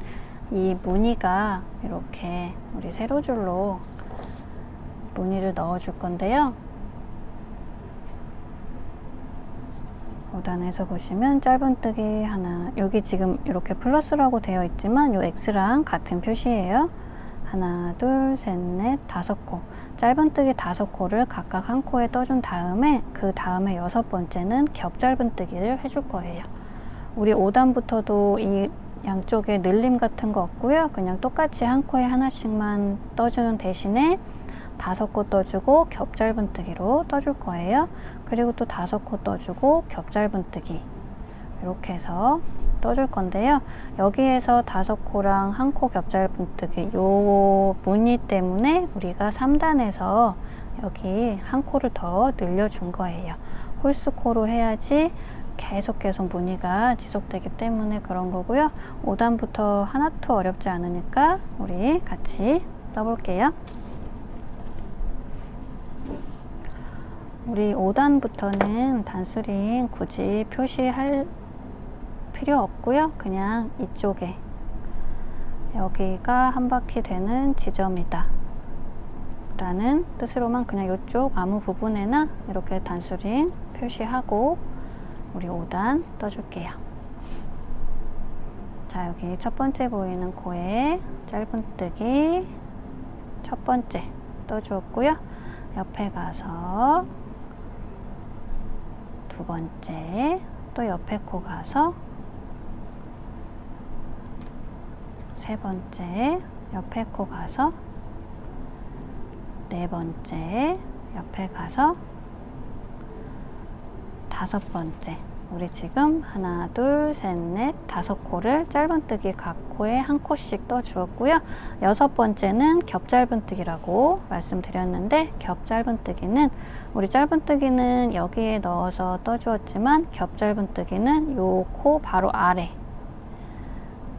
이 무늬가 이렇게 우리 세로줄로 무늬를 넣어 줄 건데요. 5단에서 보시면 짧은뜨기 하나, 여기 지금 이렇게 플러스라고 되어 있지만 이 X랑 같은 표시예요. 하나, 둘, 셋, 넷, 다섯 코. 짧은뜨기 다섯 코를 각각 한 코에 떠준 다음에 그 다음에 여섯 번째는 겹짧은뜨기를 해줄 거예요. 우리 5단부터도 이 양쪽에 늘림 같은 거 없고요. 그냥 똑같이 한 코에 하나씩만 떠주는 대신에 다섯 코 떠주고 겹짧은뜨기로 떠줄 거예요. 그리고 또 다섯 코 떠주고 겹짧은뜨기 이렇게 해서 떠줄 건데요. 여기에서 다섯 코랑 한 코 겹짧은뜨기 요 무늬 때문에 우리가 3단에서 여기 한 코를 더 늘려준 거예요. 홀수코로 해야지 계속 무늬가 지속되기 때문에 그런 거고요. 5단부터 하나도 어렵지 않으니까 우리 같이 떠볼게요. 우리 5단부터는 단수링 굳이 표시할 필요 없고요. 그냥 이쪽에 여기가 한 바퀴 되는 지점이다 라는 뜻으로만 그냥 이쪽 아무 부분에나 이렇게 단수링 표시하고 우리 5단 떠줄게요. 자, 여기 첫 번째 보이는 코에 짧은뜨기 첫 번째 떠주었고요. 옆에 가서 두 번째, 또 옆에 코 가서 세 번째, 옆에 코 가서 네 번째, 옆에 가서 다섯 번째. 우리 지금 하나, 둘, 셋, 넷, 다섯 코를 짧은뜨기 각 코에 한 코씩 떠주었고요. 여섯 번째는 겹짧은뜨기라고 말씀드렸는데 겹짧은뜨기는 우리 짧은뜨기는 여기에 넣어서 떠주었지만 겹짧은뜨기는 요 코 바로 아래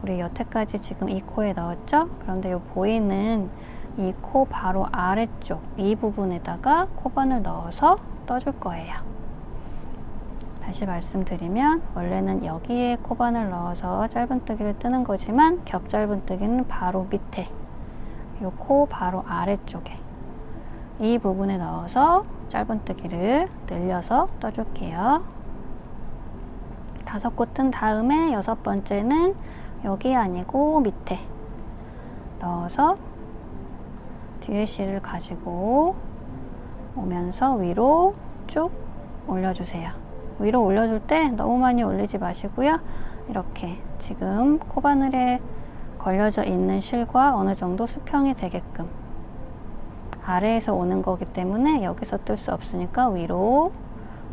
우리 여태까지 지금 이 코에 넣었죠? 그런데 요 보이는 이 코 바로 아래쪽 이 부분에다가 코바늘 넣어서 떠줄 거예요. 다시 말씀드리면 원래는 여기에 코바늘 넣어서 짧은뜨기를 뜨는 거지만 겹짧은뜨기는 바로 밑에 요 코 바로 아래쪽에 이 부분에 넣어서 짧은뜨기를 늘려서 떠줄게요. 다섯 코 뜬 다음에 여섯 번째는 여기 아니고 밑에 넣어서 뒤에 실을 가지고 오면서 위로 쭉 올려주세요. 위로 올려줄 때 너무 많이 올리지 마시고요. 이렇게 지금 코바늘에 걸려져 있는 실과 어느 정도 수평이 되게끔 아래에서 오는 거기 때문에 여기서 뜰 수 없으니까 위로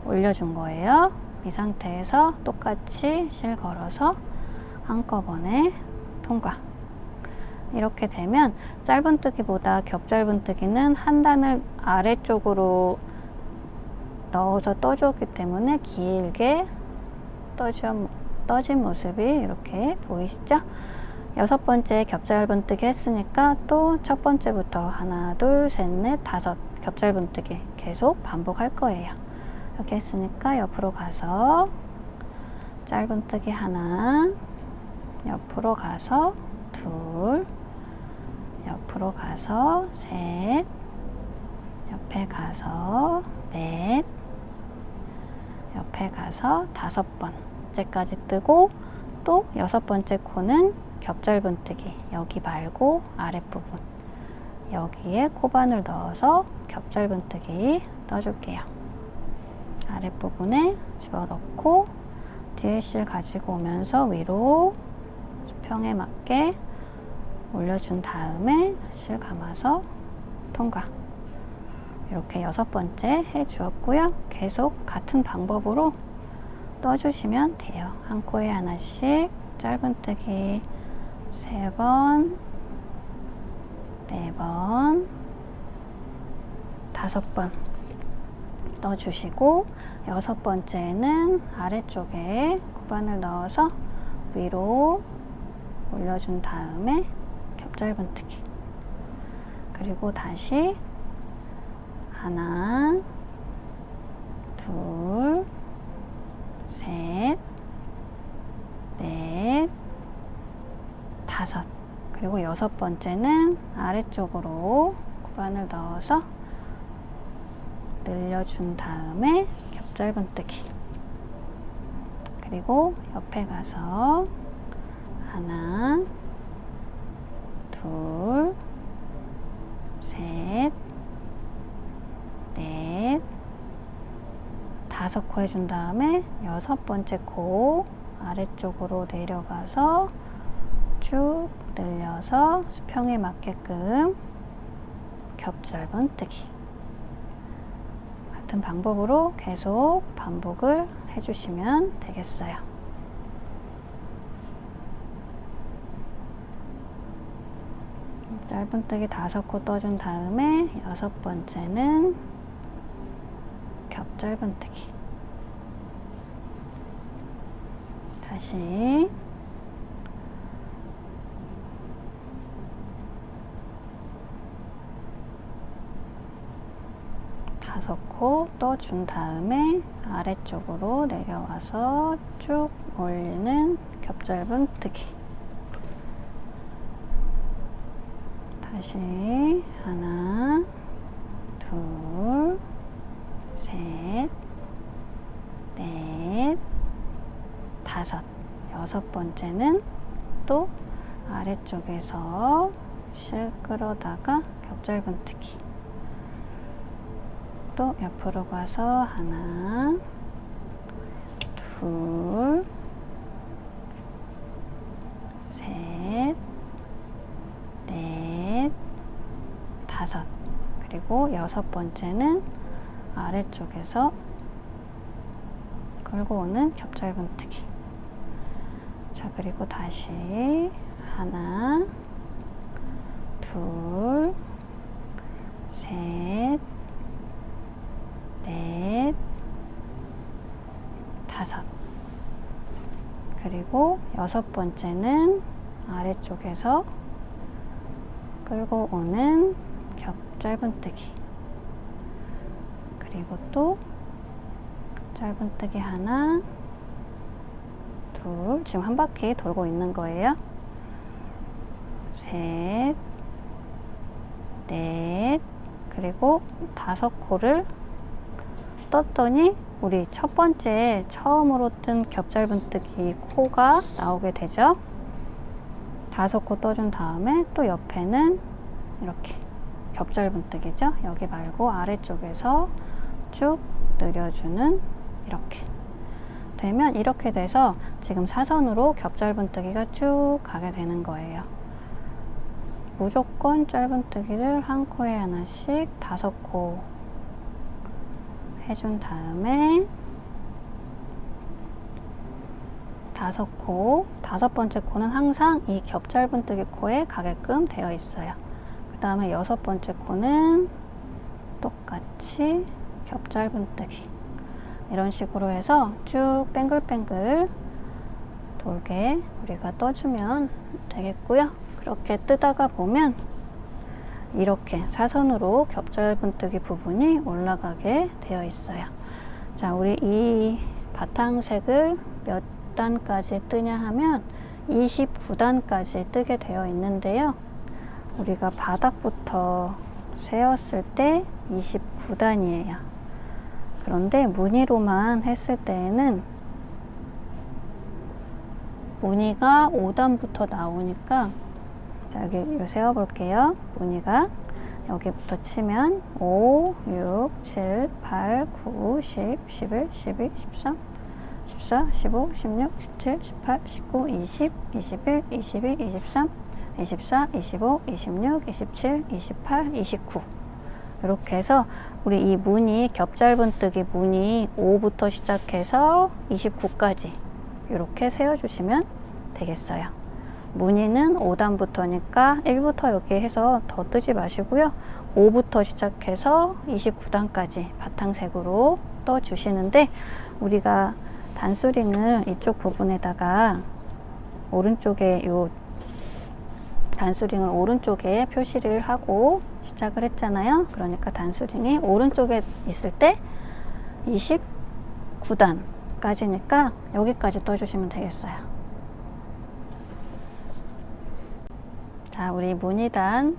올려준 거예요. 이 상태에서 똑같이 실 걸어서 한꺼번에 통과. 이렇게 되면 짧은뜨기보다 겹짧은뜨기는 한 단을 아래쪽으로 넣어서 떠주었기 때문에 길게 떠진 모습이 이렇게 보이시죠? 여섯 번째 겹짧은뜨기 했으니까 또 첫 번째부터 하나, 둘, 셋, 넷, 다섯 겹짧은뜨기 계속 반복할 거예요. 이렇게 했으니까 옆으로 가서 짧은뜨기 하나, 옆으로 가서 둘, 옆으로 가서 셋, 옆에 가서 넷, 옆에 가서 다섯 번째까지 뜨고 또 여섯 번째 코는 겹짧은뜨기 여기 말고 아랫부분 여기에 코바늘 넣어서 겹짧은뜨기 떠줄게요. 아랫부분에 집어넣고 뒤에 실 가지고 오면서 위로 수평에 맞게 올려준 다음에 실 감아서 통과. 이렇게 여섯 번째 해주었고요. 계속 같은 방법으로 떠주시면 돼요. 한 코에 하나씩 짧은뜨기 3번, 4번, 5번 떠주시고 여섯 번째는 아래쪽에 코바늘 넣어서 위로 올려준 다음에 겹짧은뜨기 그리고 다시 하나, 둘, 셋, 넷, 다섯 그리고 여섯 번째는 아래쪽으로 코바늘 넣어서 늘려준 다음에 겹짧은뜨기 그리고 옆에 가서 하나, 둘, 5코 해준 다음에 6번째 코 아래쪽으로 내려가서 쭉 늘려서 수평에 맞게끔 겹짧은뜨기. 같은 방법으로 계속 반복을 해주시면 되겠어요. 짧은뜨기 5코 떠준 다음에 6번째는 겹짧은뜨기. 다시 다섯 코 떠준 다음에 아래쪽으로 내려와서 쭉 올리는 겹짧은뜨기. 다시 하나, 둘, 셋, 넷, 5. 6번째는 또 아래쪽에서 실 끌어다가 겹짧은뜨기. 또 옆으로 가서 하나, 둘, 셋, 넷, 5. 그리고 6번째는 아래쪽에서 끌고 오는 겹짧은뜨기. 자, 그리고 다시 하나, 둘, 셋, 넷, 5. 그리고 6번째는 아래쪽에서 끌고 오는 겹짧은뜨기. 그리고 또 짧은뜨기 하나, 둘, 지금 한 바퀴 돌고 있는 거예요. 셋, 넷, 그리고 5코를 떴더니 우리 첫 번째 처음으로 뜬 겹짧은뜨기 코가 나오게 되죠. 5코 떠준 다음에 또 옆에는 이렇게 겹짧은뜨기죠. 여기 말고 아래쪽에서 쭉 늘려주는 이렇게 되면, 이렇게 돼서 지금 사선으로 겹짧은뜨기가 쭉 가게 되는 거예요. 무조건 짧은뜨기를 한 코에 하나씩 5코 해준 다음에 5코, 5번째 코는 항상 이 겹짧은뜨기 코에 가게끔 되어 있어요. 그 다음에 6번째 코는 똑같이 겹짧은뜨기. 이런 식으로 해서 쭉 뱅글뱅글 돌게 우리가 떠주면 되겠고요. 그렇게 뜨다가 보면 이렇게 사선으로 겹짧은뜨기 부분이 올라가게 되어 있어요. 자, 우리 이 바탕색을 몇 단까지 뜨냐 하면 29단까지 뜨게 되어 있는데요. 우리가 바닥부터 세었을 때 29단이에요. 그런데 무늬로만 했을 때에는 무늬가 5단부터 나오니까, 자, 여기 세어 볼게요. 무늬가 여기부터 치면 5, 6, 7, 8, 9, 10, 11, 12, 13, 14, 15, 16, 17, 18, 19, 20, 21, 22, 23, 24, 25, 26, 27, 28, 29. 이렇게 해서 우리 이 무늬, 겹짧은뜨기 무늬 5부터 시작해서 29까지 이렇게 세워주시면 되겠어요. 무늬는 5단부터니까 1부터 여기 해서 더 뜨지 마시고요. 5부터 시작해서 29단까지 바탕색으로 떠주시는데, 우리가 단수링을 이쪽 부분에다가 오른쪽에 요 단수링을 오른쪽에 표시를 하고 시작을 했잖아요. 그러니까 단수링이 오른쪽에 있을 때 29단까지니까 여기까지 떠주시면 되겠어요. 자, 우리 무늬단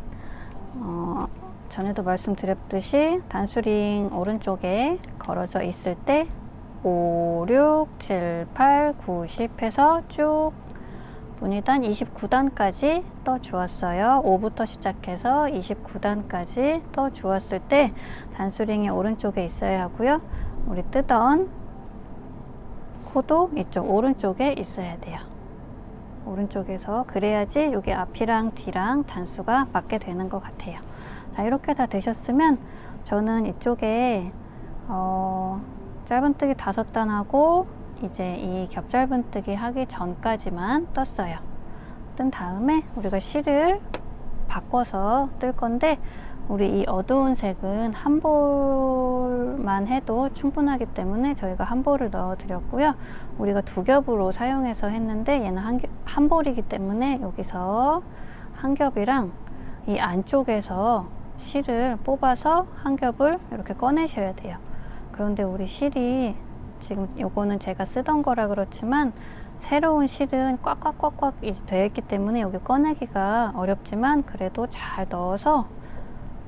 전에도 말씀드렸듯이 단수링 오른쪽에 걸어져 있을 때 5, 6, 7, 8, 9, 10 해서 쭉 무늬단 29단까지 떠 주었어요. 5부터 시작해서 29단까지 떠 주었을 때 단수링이 오른쪽에 있어야 하고요. 우리 뜨던 코도 이쪽 오른쪽에 있어야 돼요. 오른쪽에서 그래야지 여기 앞이랑 뒤랑 단수가 맞게 되는 것 같아요. 자, 이렇게 다 되셨으면 저는 이쪽에 짧은뜨기 5단 하고 이제 이 겹짧은뜨기 하기 전까지만 떴어요. 뜬 다음에 우리가 실을 바꿔서 뜰 건데, 우리 이 어두운 색은 한 볼만 해도 충분하기 때문에 저희가 한 볼을 넣어 드렸고요. 우리가 2겹으로 사용해서 했는데 얘는 한 볼이기 때문에 여기서 한 겹이랑 이 안쪽에서 실을 뽑아서 한 겹을 이렇게 꺼내셔야 돼요. 그런데 우리 실이 지금 요거는 제가 쓰던 거라 그렇지만 새로운 실은 꽉꽉꽉꽉 되어 있기 때문에 여기 꺼내기가 어렵지만, 그래도 잘 넣어서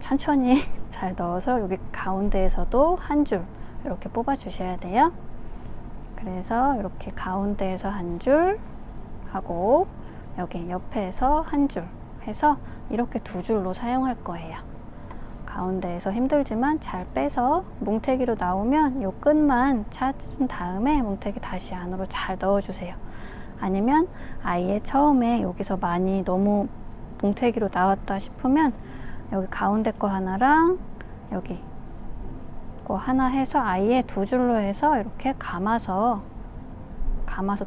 천천히 잘 넣어서 여기 가운데에서도 한 줄 이렇게 뽑아 주셔야 돼요. 그래서 이렇게 가운데에서 한 줄 하고 여기 옆에서 한 줄 해서 이렇게 2줄로 사용할 거예요. 가운데에서 힘들지만 잘 빼서 뭉태기로 나오면 요 끝만 찾은 다음에 뭉태기 다시 안으로 잘 넣어주세요. 아니면 아예 처음에 여기서 많이 너무 뭉태기로 나왔다 싶으면 여기 가운데 거 하나랑 여기 거 하나 해서 아예 2줄로 해서 이렇게 감아서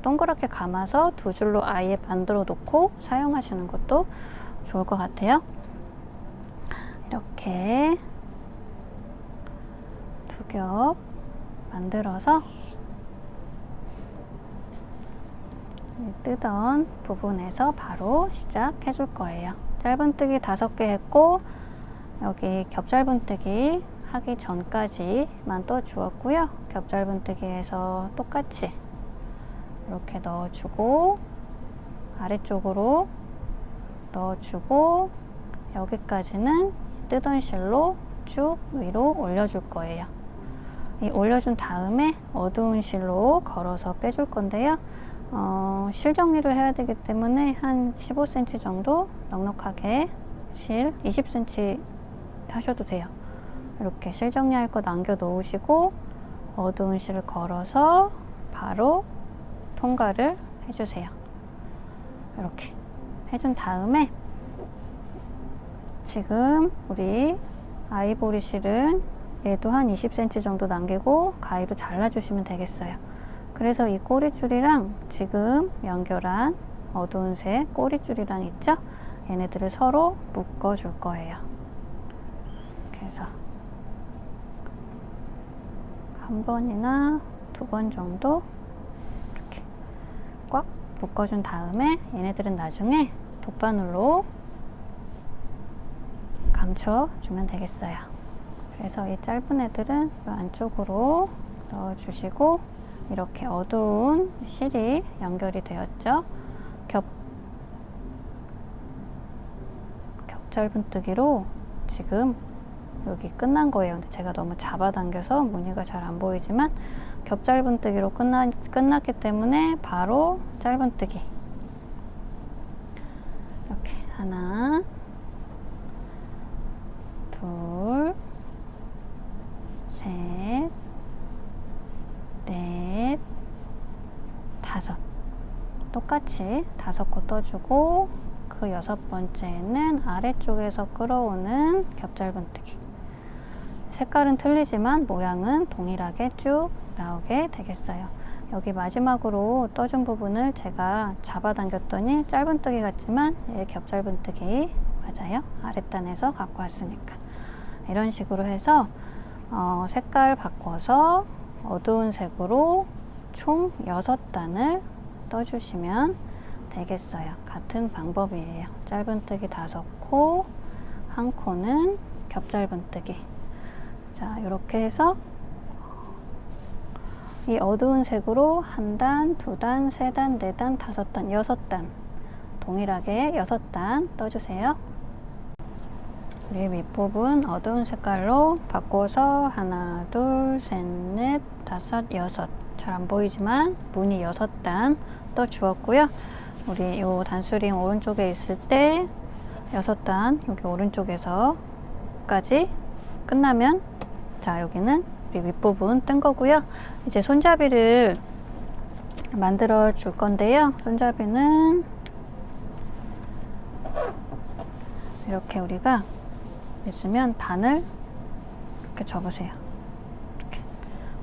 동그랗게 감아서 2줄로 아예 만들어 놓고 사용하시는 것도 좋을 것 같아요. 이렇게 2겹 만들어서 뜨던 부분에서 바로 시작해 줄 거예요. 짧은뜨기 5개 했고 여기 겹짧은뜨기 하기 전까지만 떠 주었고요. 겹짧은뜨기에서 똑같이 이렇게 넣어주고 아래쪽으로 넣어주고 여기까지는 뜨던 실로 쭉 위로 올려줄 거예요. 이 올려준 다음에 어두운 실로 걸어서 빼줄 건데요. 실 정리를 해야 되기 때문에 한 15cm 정도 넉넉하게 실 20cm 하셔도 돼요. 이렇게 실 정리할 거 남겨 놓으시고 어두운 실을 걸어서 바로 통과를 해주세요. 이렇게 해준 다음에 지금 우리 아이보리 실은 얘도 한 20cm 정도 남기고 가위로 잘라주시면 되겠어요. 그래서 이 꼬리줄이랑 지금 연결한 어두운 색 꼬리줄이랑 있죠? 얘네들을 서로 묶어 줄 거예요. 그래서 한 번이나 2번 정도 이렇게 꽉 묶어준 다음에 얘네들은 나중에 돗바늘로 감춰주면 되겠어요. 그래서 이 짧은 애들은 이 안쪽으로 넣어주시고 이렇게 어두운 실이 연결이 되었죠. 겹짧은뜨기로 지금 여기 끝난 거예요. 근데 제가 너무 잡아당겨서 무늬가 잘 안 보이지만 겹짧은뜨기로 끝났기 때문에 바로 짧은뜨기 이렇게 하나 둘 셋 넷 다섯 똑같이 5코 떠주고 그 6번째는 아래쪽에서 끌어오는 겹짧은뜨기. 색깔은 틀리지만 모양은 동일하게 쭉 나오게 되겠어요. 여기 마지막으로 떠준 부분을 제가 잡아당겼더니 짧은뜨기 같지만 얘 겹짧은뜨기 맞아요. 아랫단에서 갖고 왔으니까. 이런 식으로 해서 색깔 바꿔서 어두운 색으로 총 6단을 떠주시면 되겠어요. 같은 방법이에요. 짧은뜨기 5코, 한 코는 겹짧은뜨기. 자, 이렇게 해서 이 어두운 색으로 1단, 2단, 3단, 4단, 5단, 6단 동일하게 6단 떠주세요. 우리 밑부분 어두운 색깔로 바꿔서 하나, 둘, 셋, 넷, 다섯, 여섯. 잘 안 보이지만 무늬 6단 떠 주었고요. 우리 요 단수링 오른쪽에 있을 때 6단 여기 오른쪽에서까지 끝나면 자 여기는 우리 윗부분 뜬 거고요. 이제 손잡이를 만들어 줄 건데요. 손잡이는 이렇게 우리가 있으면 반을 이렇게 접으세요. 이렇게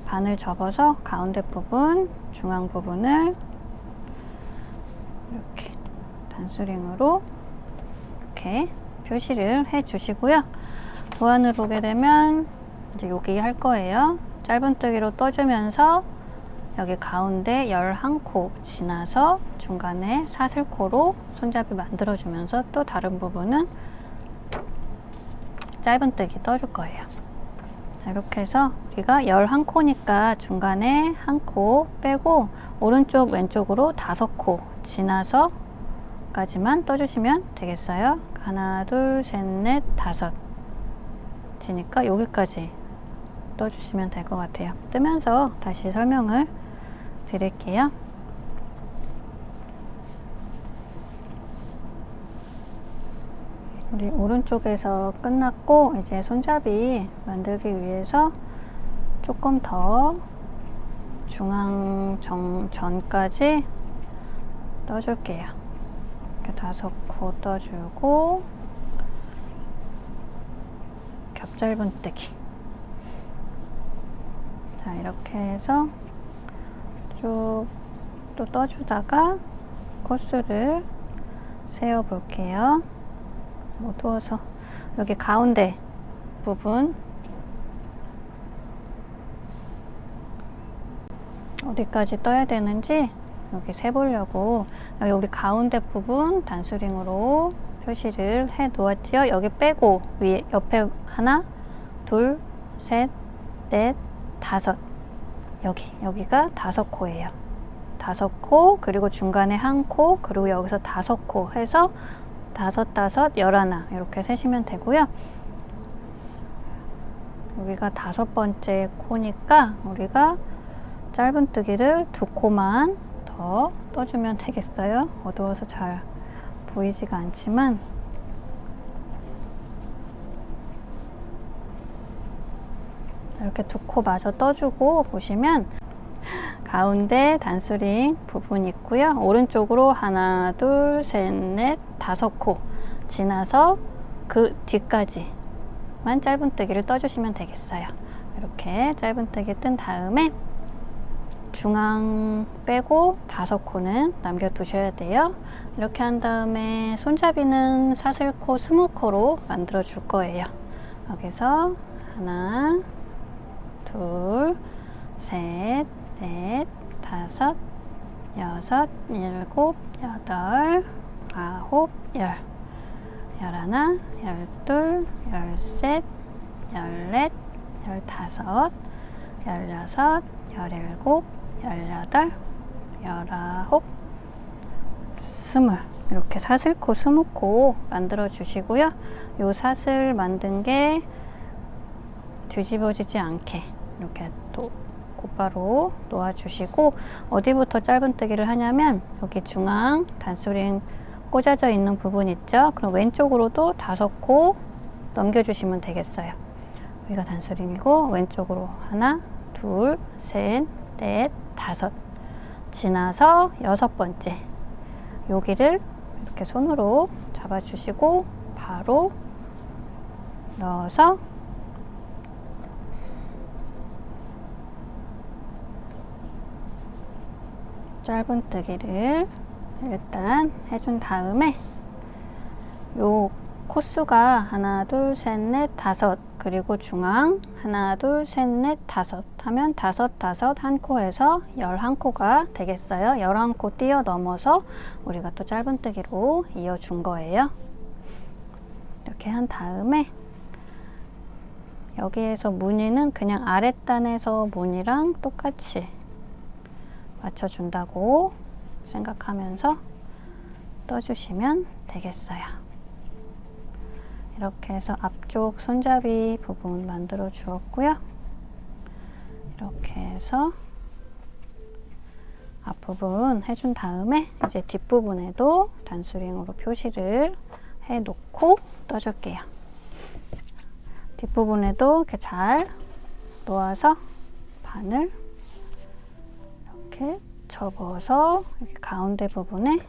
반을 접어서 가운데 부분, 중앙 부분을 이렇게 단수링으로 이렇게 표시를 해 주시고요. 도안을 보게 되면 이제 여기 할 거예요. 짧은뜨기로 떠주면서 여기 가운데 11코 지나서 중간에 사슬코로 손잡이 만들어주면서 또 다른 부분은 짧은뜨기 떠줄 거예요. 자, 이렇게 해서 우리가 11코니까 중간에 1코 빼고 오른쪽 왼쪽으로 5코 지나서 까지만 떠주시면 되겠어요. 하나, 둘, 셋, 넷, 5 지니까 여기까지 떠주시면 될 것 같아요. 뜨면서 다시 설명을 드릴게요. 우리 오른쪽에서 끝났고 이제 손잡이 만들기 위해서 조금 더 중앙 전까지 떠줄게요. 이렇게 5코 떠주고 겹짧은뜨기. 자, 이렇게 해서 쭉 또 떠주다가 코스를 세워 볼게요. 어두워서 여기 가운데 부분 어디까지 떠야 되는지 여기 세보려고 여기 우리 가운데 부분 단수링으로 표시를 해 놓았지요. 여기 빼고 위에 옆에 하나, 둘, 셋, 넷, 5 여기가 5코예요. 5코 그리고 중간에 1코 그리고 여기서 5코 해서 5, 11 이렇게 세시면 되고요. 여기가 5번째 코니까 우리가 짧은뜨기를 2코만 더 떠주면 되겠어요. 어두워서 잘 보이지가 않지만 이렇게 2코 마저 떠주고 보시면 가운데 단수링 부분 있고요. 오른쪽으로 하나, 둘, 셋, 넷, 5코 지나서 그 뒤까지만 짧은뜨기를 떠주시면 되겠어요. 이렇게 짧은뜨기 뜬 다음에 중앙 빼고 5코는 남겨두셔야 돼요. 이렇게 한 다음에 손잡이는 사슬코 20코로 만들어 줄 거예요. 여기서 하나, 둘, 셋, 넷, 5, 6, 7, 8, 9, 10, 11, 12, 13, 14, 15, 16, 17, 18, 19, 20 이렇게 사슬코 20코 만들어 주시고요. 요 사슬 만든 게 뒤집어지지 않게 이렇게 또 곧바로 놓아 주시고 어디부터 짧은뜨기를 하냐면 여기 중앙 단수링 꽂아져 있는 부분 있죠. 그럼 왼쪽으로도 5코 넘겨 주시면 되겠어요. 여기가 단수링이고 왼쪽으로 하나, 둘, 셋, 넷, 5 지나서 6번째 여기를 이렇게 손으로 잡아 주시고 바로 넣어서 짧은뜨기를 일단 해준 다음에 요 코수가 하나, 둘, 셋, 넷, 5 그리고 중앙 하나, 둘, 셋, 넷, 5 하면 5, 5, 1코에서 11코가 되겠어요. 11코 뛰어 넘어서 우리가 또 짧은뜨기로 이어준 거예요. 이렇게 한 다음에 여기에서 무늬는 그냥 아랫단에서 무늬랑 똑같이 맞춰준다고 생각하면서 떠주시면 되겠어요. 이렇게 해서 앞쪽 손잡이 부분 만들어 주었고요. 이렇게 해서 앞부분 해준 다음에 이제 뒷부분에도 단수링으로 표시를 해 놓고 떠줄게요. 뒷부분에도 이렇게 잘 놓아서 반을 이렇게 접어서 여기 가운데 부분에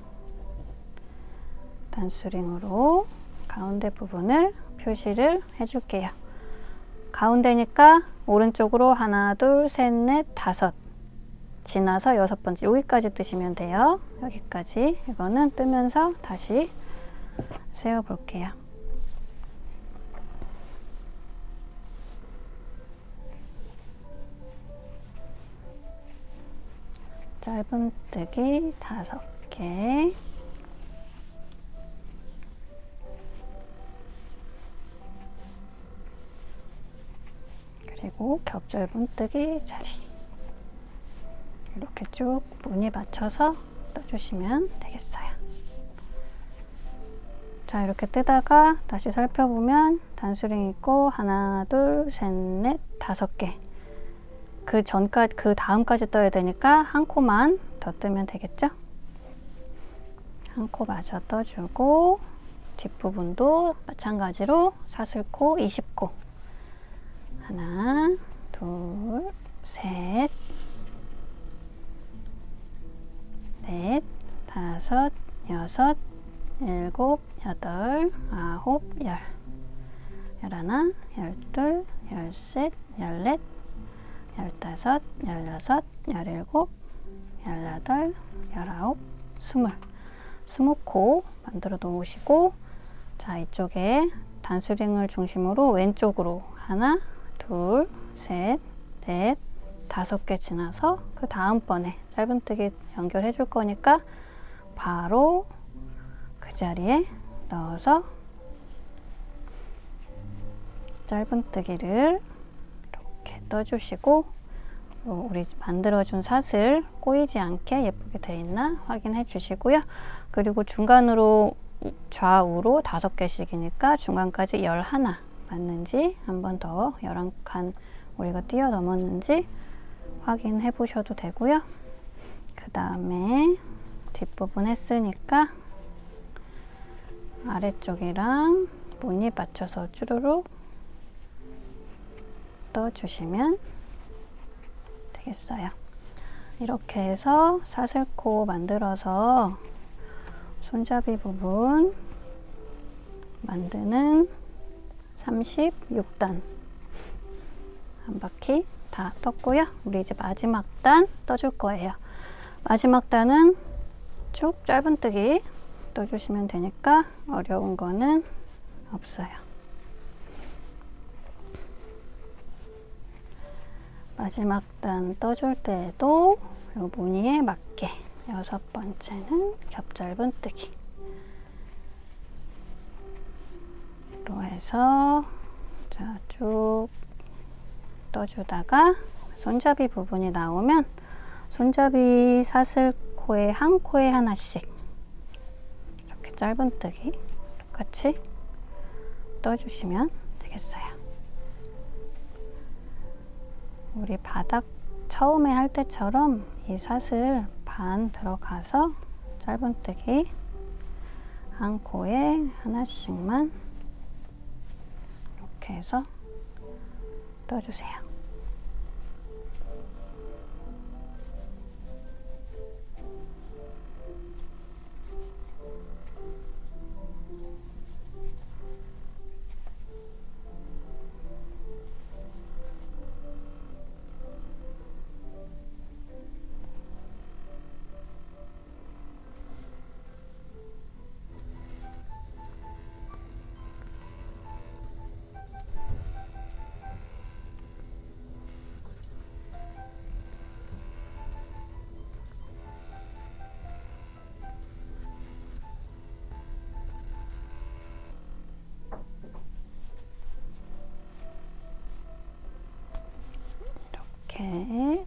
단수링으로 가운데 부분을 표시를 해줄게요. 가운데니까 오른쪽으로 하나, 둘, 셋, 넷, 다섯 지나서 6번째 여기까지 뜨시면 돼요. 여기까지. 이거는 뜨면서 다시 세워 볼게요. 짧은뜨기 5개, 그리고 겹짧은뜨기 자리 이렇게 쭉 무늬 맞춰서 떠주시면 되겠어요. 자, 이렇게 뜨다가 다시 살펴보면 단수링 있고 하나, 둘, 셋, 넷, 5개. 그 전까지, 그 다음까지 떠야 되니까 한 코만 더 뜨면 되겠죠? 한 코 마저 떠주고 뒷부분도 마찬가지로 사슬코 20코. 하나, 둘, 셋, 넷, 다섯, 여섯, 일곱, 여덟, 아홉, 열. 열하나, 열둘, 열셋, 열넷, 열다섯, 열여섯, 열일곱, 열여덟, 열아홉, 20코 만들어 놓으시고, 자, 이쪽에 단수링을 중심으로 왼쪽으로 하나, 둘, 셋, 넷, 5개 지나서 그 다음번에 짧은뜨기 연결해 줄 거니까 바로 그 자리에 넣어서 짧은뜨기를 이렇게 떠주시고, 우리 만들어준 사슬 꼬이지 않게 예쁘게 되어 있나 확인해 주시고요. 그리고 중간으로 좌우로 5개씩이니까 중간까지 11 맞는지 한 번 더 11칸 우리가 뛰어넘었는지 확인해 보셔도 되고요. 그 다음에 뒷부분 했으니까 아래쪽이랑 무늬 맞춰서 쭈루룩 떠주시면 되겠어요. 이렇게 해서 사슬코 만들어서 손잡이 부분 만드는 36단 한 바퀴 다 떴고요. 우리 이제 마지막 단 떠줄 거예요. 마지막 단은 쭉 짧은뜨기 떠주시면 되니까 어려운 거는 없어요. 마지막 단 떠줄 때에도 이 무늬에 맞게 6번째는 겹짧은뜨기 로 해서 자, 쭉 떠주다가 손잡이 부분이 나오면 손잡이 사슬코에 한 코에 하나씩 이렇게 짧은뜨기 똑같이 떠주시면 되겠어요. 우리 바닥 처음에 할 때처럼 이 사슬 반 들어가서 짧은뜨기 한 코에 하나씩만 이렇게 해서 떠주세요. 이렇게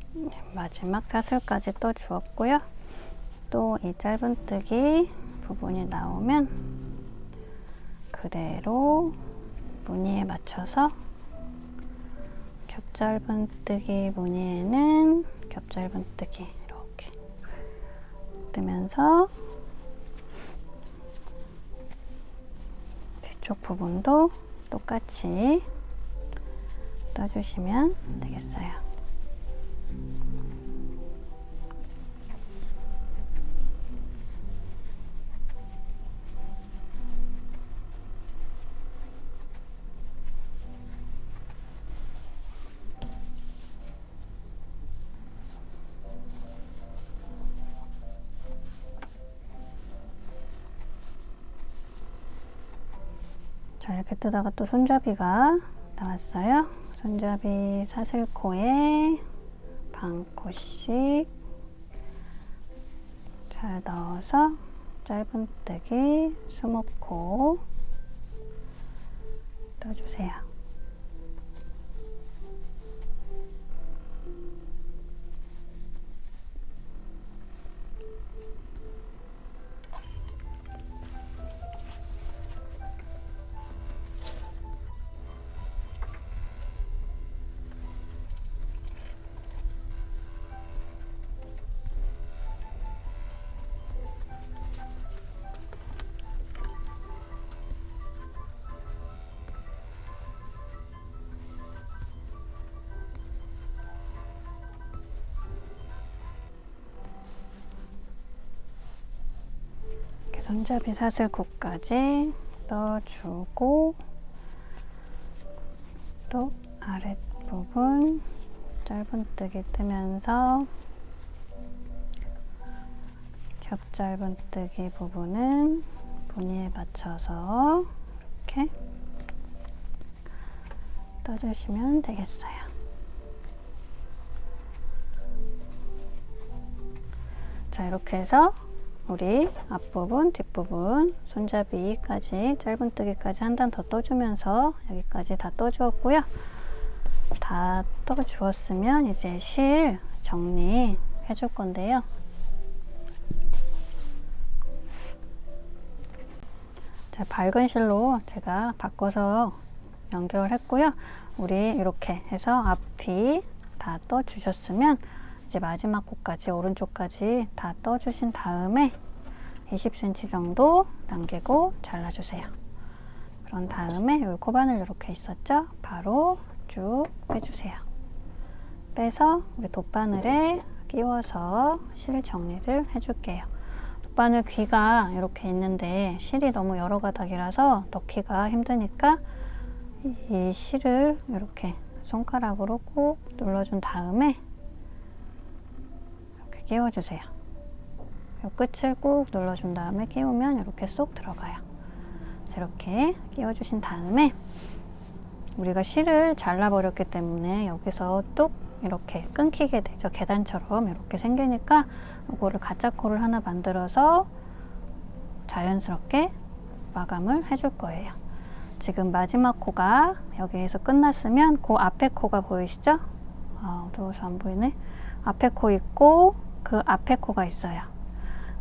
마지막 사슬까지 또 주었고요. 또 이 짧은뜨기 부분이 나오면 그대로 무늬에 맞춰서 겹짧은뜨기 무늬에는 겹짧은뜨기 이렇게 뜨면서 뒤쪽 부분도 똑같이 떠주시면 되겠어요. 자, 이렇게 뜨다가 또 손잡이가 나왔어요. 손잡이 사슬코에 반코씩 잘 넣어서 짧은뜨기 20코 떠주세요. 손잡이 사슬코까지 떠주고 또 아랫부분 짧은뜨기 뜨면서 겹 짧은뜨기 부분은 무늬에 맞춰서 이렇게 떠주시면 되겠어요. 자, 이렇게 해서 우리 앞부분, 뒷부분, 손잡이까지 짧은뜨기까지 한 단 더 떠주면서 여기까지 다 떠주었고요. 다 떠주었으면 이제 실 정리 해줄 건데요. 자, 밝은 실로 제가 바꿔서 연결했고요. 우리 이렇게 해서 앞이 다 떠주셨으면 이제 마지막 코까지 오른쪽까지 다 떠주신 다음에 20cm 정도 남기고 잘라주세요. 그런 다음에 여기 코바늘 이렇게 있었죠? 바로 쭉 빼주세요. 빼서 우리 돗바늘에 끼워서 실 정리를 해줄게요. 돗바늘 귀가 이렇게 있는데 실이 너무 여러 가닥이라서 넣기가 힘드니까 이 실을 이렇게 손가락으로 꾹 눌러준 다음에 끼워주세요. 이 끝을 꾹 눌러준 다음에 끼우면 이렇게 쏙 들어가요. 자, 이렇게 끼워주신 다음에 우리가 실을 잘라버렸기 때문에 여기서 뚝 이렇게 끊기게 되죠. 계단처럼 이렇게 생기니까 이거를 가짜 코를 하나 만들어서 자연스럽게 마감을 해줄 거예요. 지금 마지막 코가 여기에서 끝났으면 그 앞에 코가 보이시죠? 어두워서 안 보이네. 앞에 코 있고 그 앞에 코가 있어요.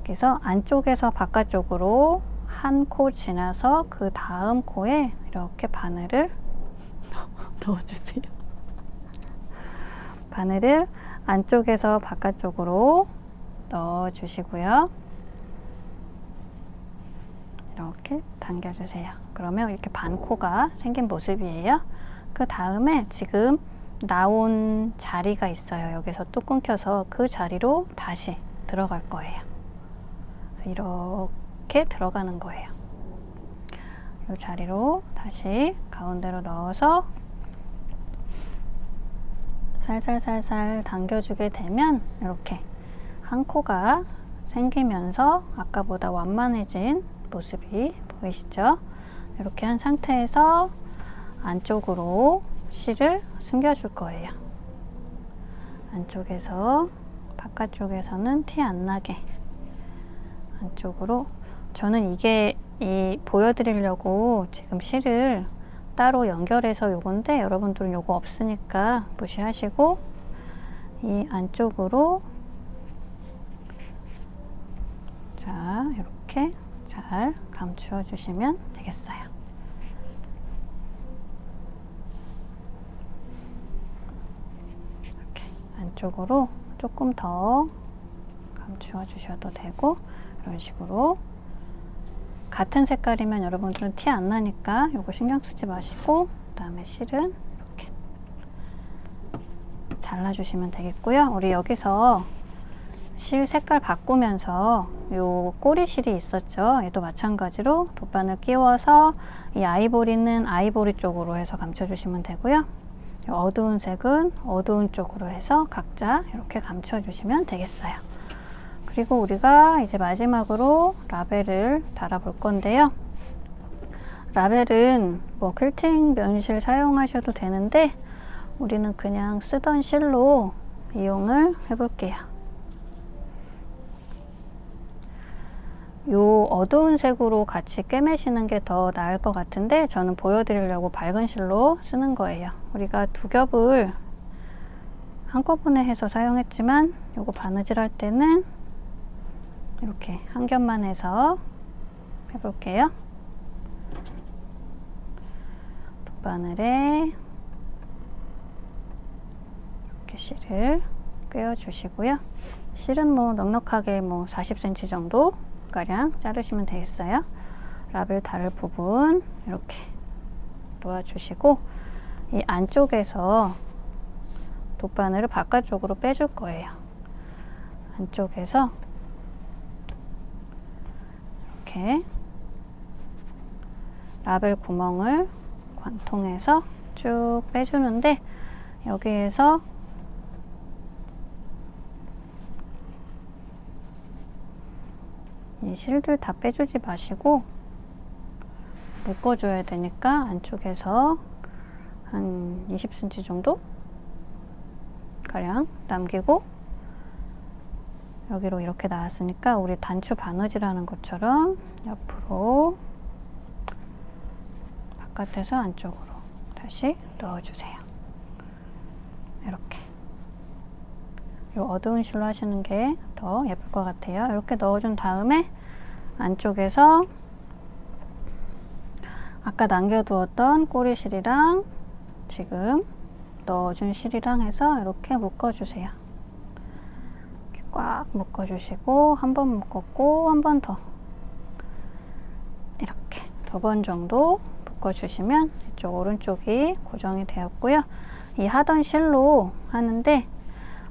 그래서 안쪽에서 바깥쪽으로 한 코 지나서 그 다음 코에 이렇게 바늘을 넣어주세요. 바늘을 안쪽에서 바깥쪽으로 넣어주시고요. 이렇게 당겨주세요. 그러면 이렇게 반코가 생긴 모습이에요. 그 다음에 지금 나온 자리가 있어요. 여기서 또 끊겨서 그 자리로 다시 들어갈 거예요. 이렇게 들어가는 거예요. 이 자리로 다시 가운데로 넣어서 살살살살 당겨주게 되면 이렇게 한 코가 생기면서 아까보다 완만해진 모습이 보이시죠? 이렇게 한 상태에서 안쪽으로 실을 숨겨줄 거예요. 안쪽에서 바깥쪽에서는 티 안 나게 안쪽으로. 저는 이게 보여드리려고 지금 실을 따로 연결해서 요건데 여러분들은 요거 없으니까 무시하시고 이 안쪽으로 자 이렇게 잘 감추어 주시면 되겠어요. 이렇게 안쪽으로 조금 더 감추어 주셔도 되고 이런 식으로 같은 색깔이면 여러분들은 티 안 나니까 요거 신경 쓰지 마시고 그 다음에 실은 이렇게 잘라주시면 되겠고요. 우리 여기서 실 색깔 바꾸면서 요 꼬리실이 있었죠. 얘도 마찬가지로 돗바늘 끼워서 이 아이보리는 아이보리 쪽으로 해서 감춰주시면 되고요. 요 어두운 색은 어두운 쪽으로 해서 각자 이렇게 감춰주시면 되겠어요. 그리고 우리가 이제 마지막으로 라벨을 달아볼 건데요. 라벨은 뭐 퀼팅 면실 사용하셔도 되는데 우리는 그냥 쓰던 실로 이용을 해볼게요. 요 어두운 색으로 같이 꿰매시는 게 더 나을 것 같은데 저는 보여드리려고 밝은 실로 쓰는 거예요. 우리가 두 겹을 한꺼번에 해서 사용했지만 요거 바느질 할 때는 이렇게 한 겹만 해서 해볼게요. 돗바늘에 이렇게 실을 꿰어 주시고요. 실은 뭐 넉넉하게 뭐 40cm 정도 가량 자르시면 되겠어요. 라벨 달을 부분 이렇게 놓아주시고 이 안쪽에서 돗바늘을 바깥쪽으로 빼줄 거예요. 안쪽에서 이렇게 라벨 구멍을 관통해서 쭉 빼주는데 여기에서 이 실들 다 빼주지 마시고 묶어줘야 되니까 안쪽에서 한 20cm 정도 가량 남기고 여기로 이렇게 나왔으니까 우리 단추 바느질 하는 것처럼 옆으로 바깥에서 안쪽으로 다시 넣어주세요. 이렇게 요 어두운 실로 하시는 게 더 예쁠 것 같아요. 이렇게 넣어준 다음에 안쪽에서 아까 남겨두었던 꼬리실이랑 지금 넣어준 실이랑 해서 이렇게 묶어주세요. 이렇게 꽉 묶어주시고 한 번 묶었고 한 번 더 이렇게 2번 정도 묶어주시면 이쪽 오른쪽이 고정이 되었고요. 이 하던 실로 하는데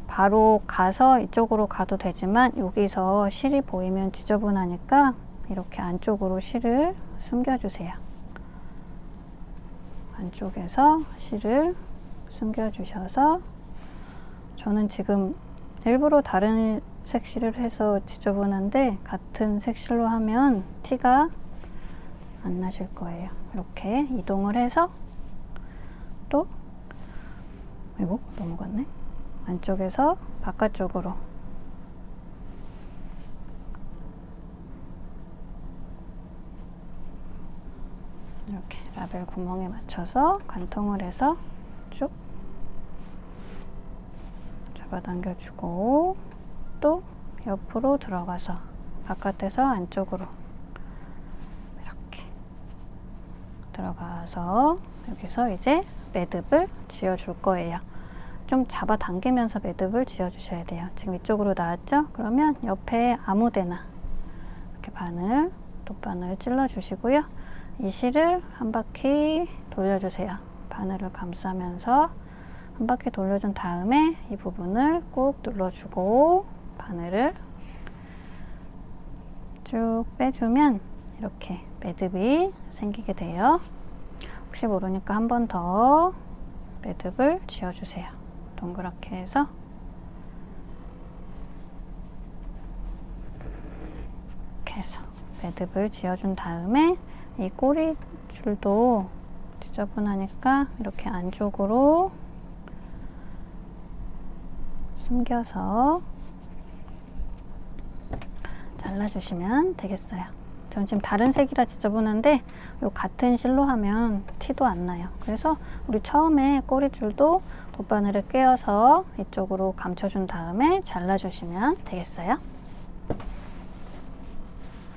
바로 가서 이쪽으로 가도 되지만 여기서 실이 보이면 지저분하니까 이렇게 안쪽으로 실을 숨겨주세요. 안쪽에서 실을 숨겨주셔서 저는 지금 일부러 다른 색 실을 해서 지저분한데 같은 색 실로 하면 티가 안 나실 거예요. 이렇게 이동을 해서 또 아이고 넘어갔네. 안쪽에서 바깥쪽으로 이렇게 라벨 구멍에 맞춰서 관통을 해서 쭉 잡아당겨주고 또 옆으로 들어가서 바깥에서 안쪽으로 이렇게 들어가서 여기서 이제 매듭을 지어줄 거예요. 좀 잡아당기면서 매듭을 지어주셔야 돼요. 지금 이쪽으로 나왔죠? 그러면 옆에 아무데나 이렇게 돗바늘 찔러주시고요. 이 실을 한 바퀴 돌려주세요. 바늘을 감싸면서 한 바퀴 돌려준 다음에 이 부분을 꾹 눌러주고 바늘을 쭉 빼주면 이렇게 매듭이 생기게 돼요. 혹시 모르니까 한 번 더 매듭을 지어주세요. 동그랗게 해서 이렇게 해서 매듭을 지어준 다음에 이 꼬리줄도 지저분하니까 이렇게 안쪽으로 숨겨서 잘라주시면 되겠어요. 전 지금 다른 색이라 지저분한데 요 같은 실로 하면 티도 안 나요. 그래서 우리 처음에 꼬리줄도 돗바늘에 꿰어서 이쪽으로 감춰준 다음에 잘라주시면 되겠어요.